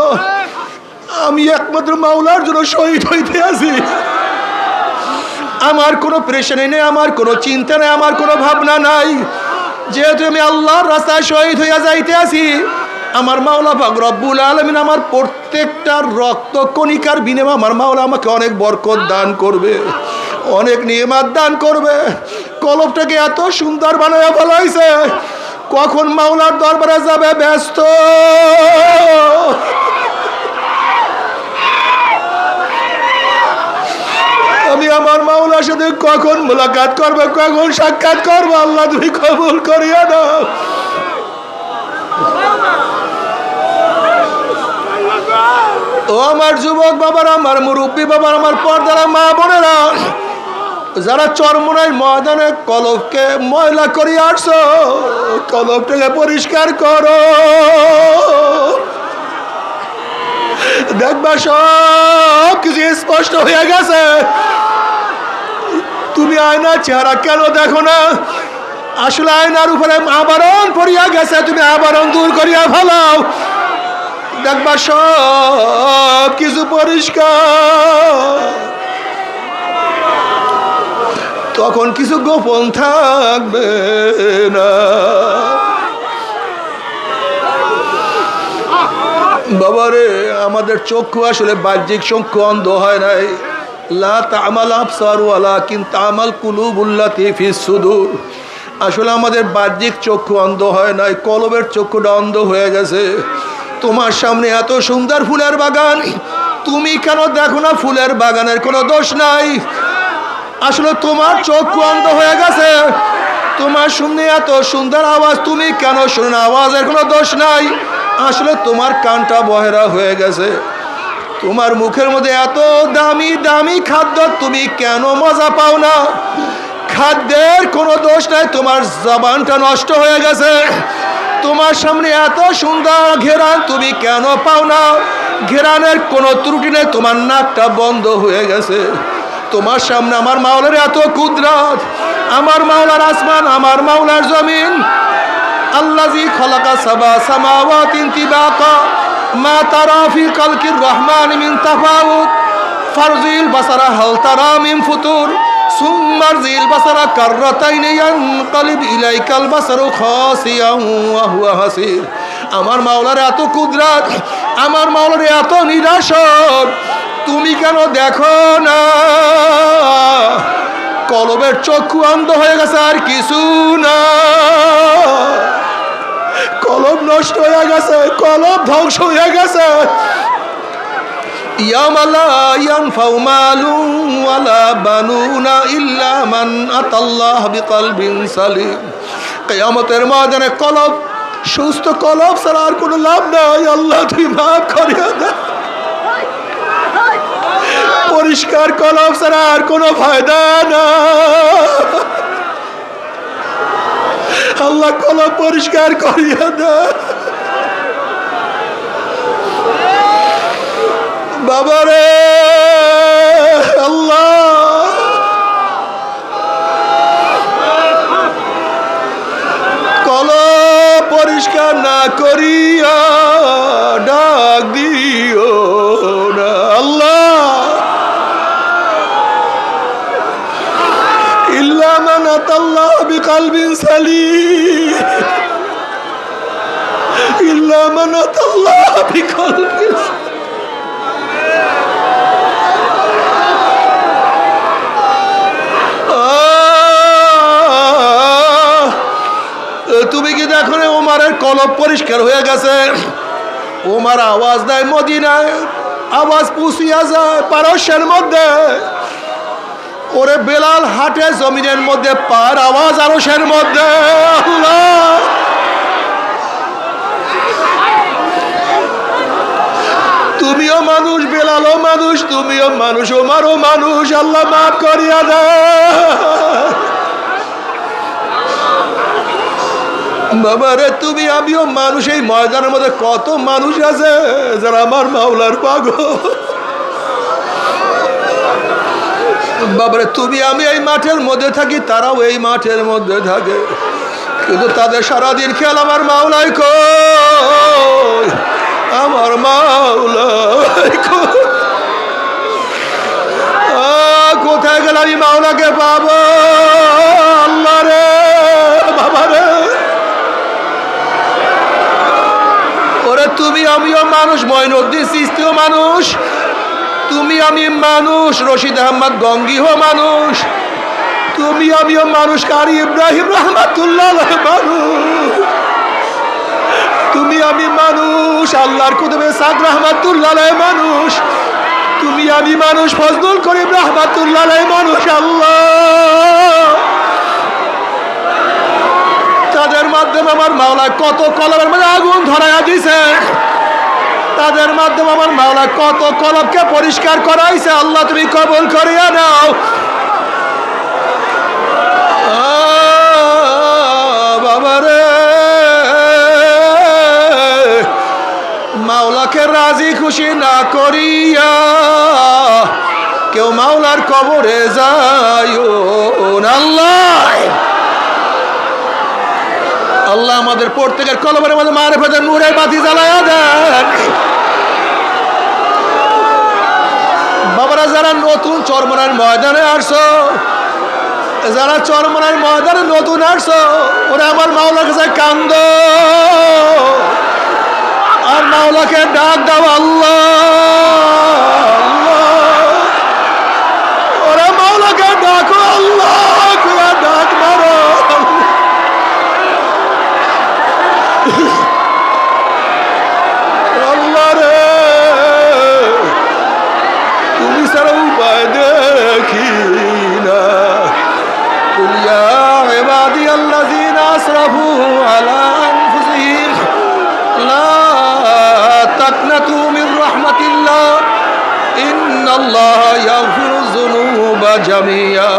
আমি একমাত্র মাওলার জন্য শহীদ হইতে আছি। আমার কোনো প্রেশানি নেই, আমার কোনো চিন্তা নেই, আমার কোনো ভাবনা নাই। যেহেতু আমি আল্লাহর রাস্তায় শহীদ হইয়া যাইতে আছি, আমার মাওলা পাক রব্বুল আলামিন আমার প্রত্যেকটা রক্ত কণিকার বিনিময়ে আমার মাওলা আমাকে অনেক বরকত দান করবে, অনেক নিয়ামত দান করবে। কলবটাকে এত সুন্দর বানায়া ফেলাইছে, কখন মাওলার দরবারে যাবে ব্যস্ত। আমি আমার মাওলার সাথে কখন মুলাকাত করবো, কখন সাক্ষাৎ করবো, আল্লাহ তুমি কবুল করিয়া দাও। ও আমার যুবক বাবারা, আমার মুরব্বী বাবার, আমার পর্দারা মা বোনেরা, যারা চরমোনাই ময়দানে কলবকে ময়লা করিয়া আসছো, কলবটাকে পরিষ্কার করো। দেখবা সব কিছু স্পষ্ট হয়ে গেছে। তুমি আয়নার চেহারা কেন দেখো না? আসলে আয়নার উপরে আবরণ পড়িয়া গেছে, তুমি আবরণ দূর করিয়া ফেলাও, দেখবা সব কিছু পরিষ্কার। তখন কিছু গোপন থাকবে না। বাবারে, আমাদের চক্ষু আসলে বাহ্যিক চক্ষু অন্ধ হয় নাই। লা তা'মাল আবসার ওয়ালাকিন তা'মাল কুলুবুল্লাতী ফিস সুদূর। আসলে আমাদের বাহ্যিক চক্ষু অন্ধ হয় নাই, কলবের চক্ষুটা অন্ধ হয়ে গেছে। তোমার সামনে এত সুন্দর ফুলের বাগান, তুমি কেন দেখো না ফুলের বাগানের কোনো দোষ নাই? আসলে তোমার চক্ষু অন্ধ হয়ে গেছে। তোমার সামনে এত সুন্দর আওয়াজ, তুমি কেন শোনো না? আওয়াজের কোনো দোষ নাই। আসলে তোমার কানটা বহেরা হয়ে গেছে। তোমার মুখের মধ্যে এত দামি দামি খাদ্য, তুমি কেন মজা পাও না? খাদ্যের কোনো দোষ নাই, তোমার জবানটা নষ্ট হয়ে গেছে। তোমার সামনে এত সুন্দর ঘেরান, তুমি কেন পাও না? ঘেরানের কোনো ত্রুটি নেই, তোমার নাকটা বন্ধ হয়ে গেছে। তোমার সামনে আমার মাওলার এত কুদরত, আমার মাওলার আসমান, আমার মাওলার জমিন। আল্লাযী খালাকা সাবা সামাওয়াতিন তিবাকা মা তারা ফি খালকির রহমান মিন তাফাউত ফারজিল বাসারা হাল তারা মিন ফুতুর সুম্মারজিল বাসারা কাররাতাইনি ইয়ানকালিব ইলাইকাল বাসারু খাসিয়ান ওয়া হুয়া হাসির। আমার মাওলার এত কুদরত, আমার মাওলার এত নিরাসন, তুমি কেন দেখো না? কলবের চক্ষু অন্ধ হয়ে গেছে, আর কিছু না। কলব নষ্ট হয়ে গেছে, কলব ধ্বংস হয়ে গেছে। ইয়াওমা লা ইয়ানফাউ মালুন ওয়ালা বানুনা ইল্লা মান আতাল্লাহ বিকলবিন সালিম। কিয়ামতের ময়দানে কলব, সুস্থ কলব ছাড়া আর কোনো লাভ নাই। আল্লাহ তুই মাফ করিয়া দে। পরিষ্কার কলব ছাড়া আর কোনো ফায়দা না। আল্লাহ কলব পরিষ্কার করিয়া দে। বাবারে আল্লাহ, কলব পরিষ্কার না করিয়া ডাক দিও না আল্লাহ। ইল্লা মান আতাল্লাহ বিকলবিন সালিম, ইল্লা মান আতাল্লাহ বিকলবিন সালিম। তুমি কি দেখো না ওমরের কলব পরিষ্কার হয়ে গেছে? ওমর আওয়াজ দেয় মদিনায়, আওয়াজ পুষিয়া যায় পারস্যের মধ্যে। ওরে বেলাল হাটে জমিনের মধ্যে, পার আওয়াজ আরশের মধ্যে। আল্লাহ, তুমিও মানুষ, বেলালও মানুষ, তুমিও মানুষ, ওমরও মানুষ। আল্লাহ মাফ করিয়া দেয়। বাবারে তুমি আমিও মানুষ। এই ময়দানের মধ্যে কত মানুষ আছে যারা আমার মাওলার পাগল। বাবারে তুমি আমি এই মাঠের মধ্যে থাকি, তারাও এই মাঠের মধ্যে থাকে, কিন্তু তাদের সারাদিন খেয়াল আমার মাওলাই কই, আমার মাওলাই কই। কোথায় গেলে আমি মাওলাকে পাবো? আল্লাহ রে বাবারে, ওরে তুমি আমিও মানুষ, মঈনুদ্দিন চিশতিও মানুষ, তুমি আমি মানুষ, রশিদ আহমদ গঙ্গিও মানুষ, তুমি আমিও মানুষ, কারি ইব্রাহিম রহমাতুল্লাহ মানুষ, তুমি আমি মানুষ, আল্লাহর কুতুবে সাদ রহমাতুল্লাহ মানুষ, তুমি আমি মানুষ, ফজলুল করিম রহমাতুল্লাহ মানুষ। আল্লাহ, তাদের মাধ্যমে আমার মাওলা কত কলবের মধ্যে আগুন ধরাইয়া দিছে, তাদের মাধ্যমে আমার মাওলা কত কলবকে পরিষ্কার করাইছে। আল্লাহ তুমি কবুল করিয়া নাও। বাবারে মাওলাকে রাজি খুশি না করিয়া কেউ মাওলার কবরে যাইও না। আল্লাহ, আল্লাহ আমাদের প্রত্যেকের কলবের মধ্যে মারিফতের নূরের বাতি জ্বালায়া দেন। বাবারা যারা নতুন চরমনার ময়দানে আসছো, যারা চরমনার ময়দানে নতুন আসছো, ওরা আমার মাওলার কাছে কান্দো আর মাওলাকে ডাক দাও। আল্লাহ, ওরা মাওলাকে ডাকো। আল্লাহ ডাক মারো। আল্লাহ রে তুমি ছাড়া উপায় দেখি না। কুল ইয়া ইবাদিয়াল্লাযীনা আসরাফু আলা আনফুসিহিম লা তাকনাতু মির রাহমাতিল্লাহ ইন্নাল্লাহা ইয়াগফিরুয যুনুবা জামিয়া।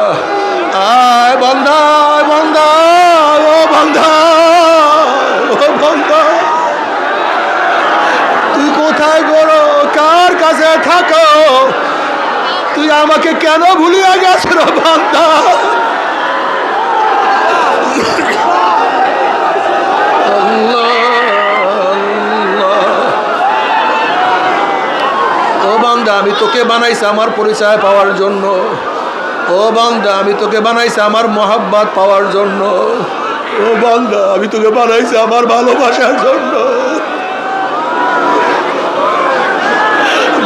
আয় বান্দা, আয় বান্দা, ও বান্দা, ও বান্দা, তুই কোথায় গড়ো, কার কাছে থাকো, তুই আমাকে কেন ভুলিয়া গেছ রে বান্দা? ও বান্দা, আমি তোকে বানাইছি আমার পরিচয় পাওয়ার জন্য। ও বান্দা, আমি তোকে বানাইছি আমার মোহাব্বত পাওয়ার জন্য। ও বান্দা, আমি তোকে বানাইছি আমার ভালোবাসার জন্য।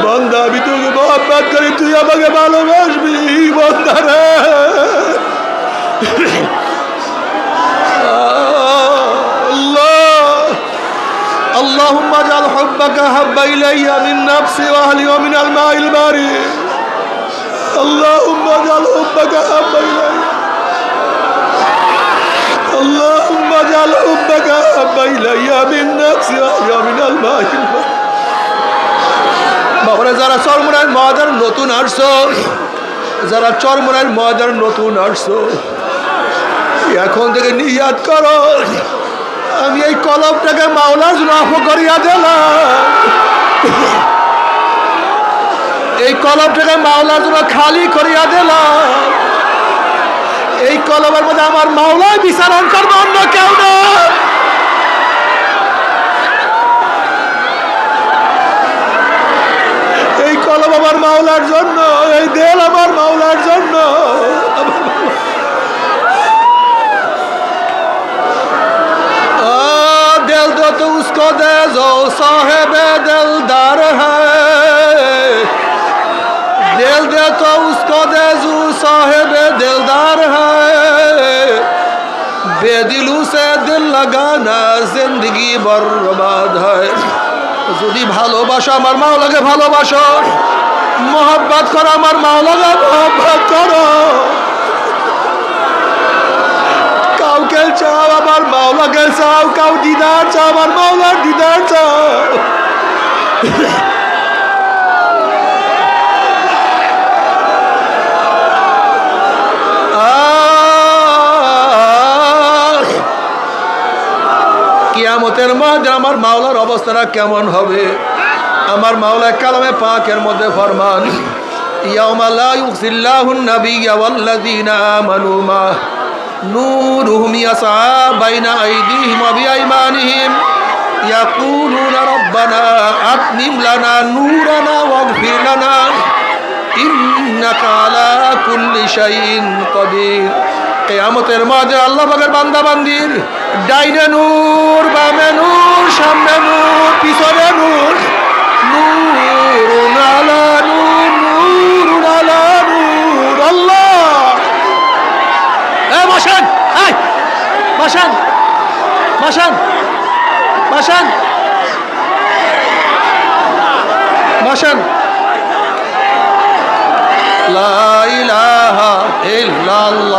বান্দা, আমি তোকে মোহাব্বত করি, তুই আমাকে ভালোবাসবি। বান্দা রে, আল্লাহ حبك أحب إلي من نفسي وأهلي ومن الماء البارد اللهم اجعل حبك أحب إلي اللهم اجعل حبك أحب إلي من نفسي وأهلي ومن الماء البارد বাবারা যারা চরমোনাইর ময়দান নতুন আসছো যারা চরমোনাইর ময়দান নতুন আসছো এখন থেকে নিয়াত করো আমি এই কলমটাকে মাওলার জন্য আফ করিয়া দিলাম এই কলমটাকে মাওলার জন্য খালি করিয়া দিলাম এই কলমের মধ্যে আমার মাওলাই বিচারণ করবো অন্য কেউ না এই কলম আমার মাওলার জন্য এই দেল আমার মাওলার জন্য तो उसको दे जो साहेब दिलदार है दिल दे तो उसको दे जो साहेब दिलदार है बेदिलू से दिल लगाना जिंदगी बर्बाद है যদি ভালোবাসো আমার মাওলাকে ভালোবাসো মোহাব্বত করো আমার মাওলাকে মোহাব্বত করো কাউকে চাও আমার মাওলাকে চাও কাউ দিদার চাও আমার মাওলার দিদার চাও কিয়ামতের মধ্যে আমার মাওলার অবস্থাটা কেমন হবে আমার মাওলা কালামে পাকের মধ্যে ফরমান ইয়াউমা লা ইউখজিল্লাহুন নাবিয়্যা ওয়াল্লাযীনা আমানু মা نورهم يسعى بين أيديهم وبأيمانهم يقولون ربنا أتمم لنا نورنا واغفر لنا إنك على كل شيء قدير কিয়ামতের মাঝে আল্লাহ পাকের বান্দা বান্দির ডাইনে নূর বামে নূর সামনে নূর পিছনে নূর নূরুন আলা নূর নূরুন আলা নূর আল্লাহ বসেন বসেন বসেন বসেন বসেন লা ইলাহা ইল্লাল্লাহ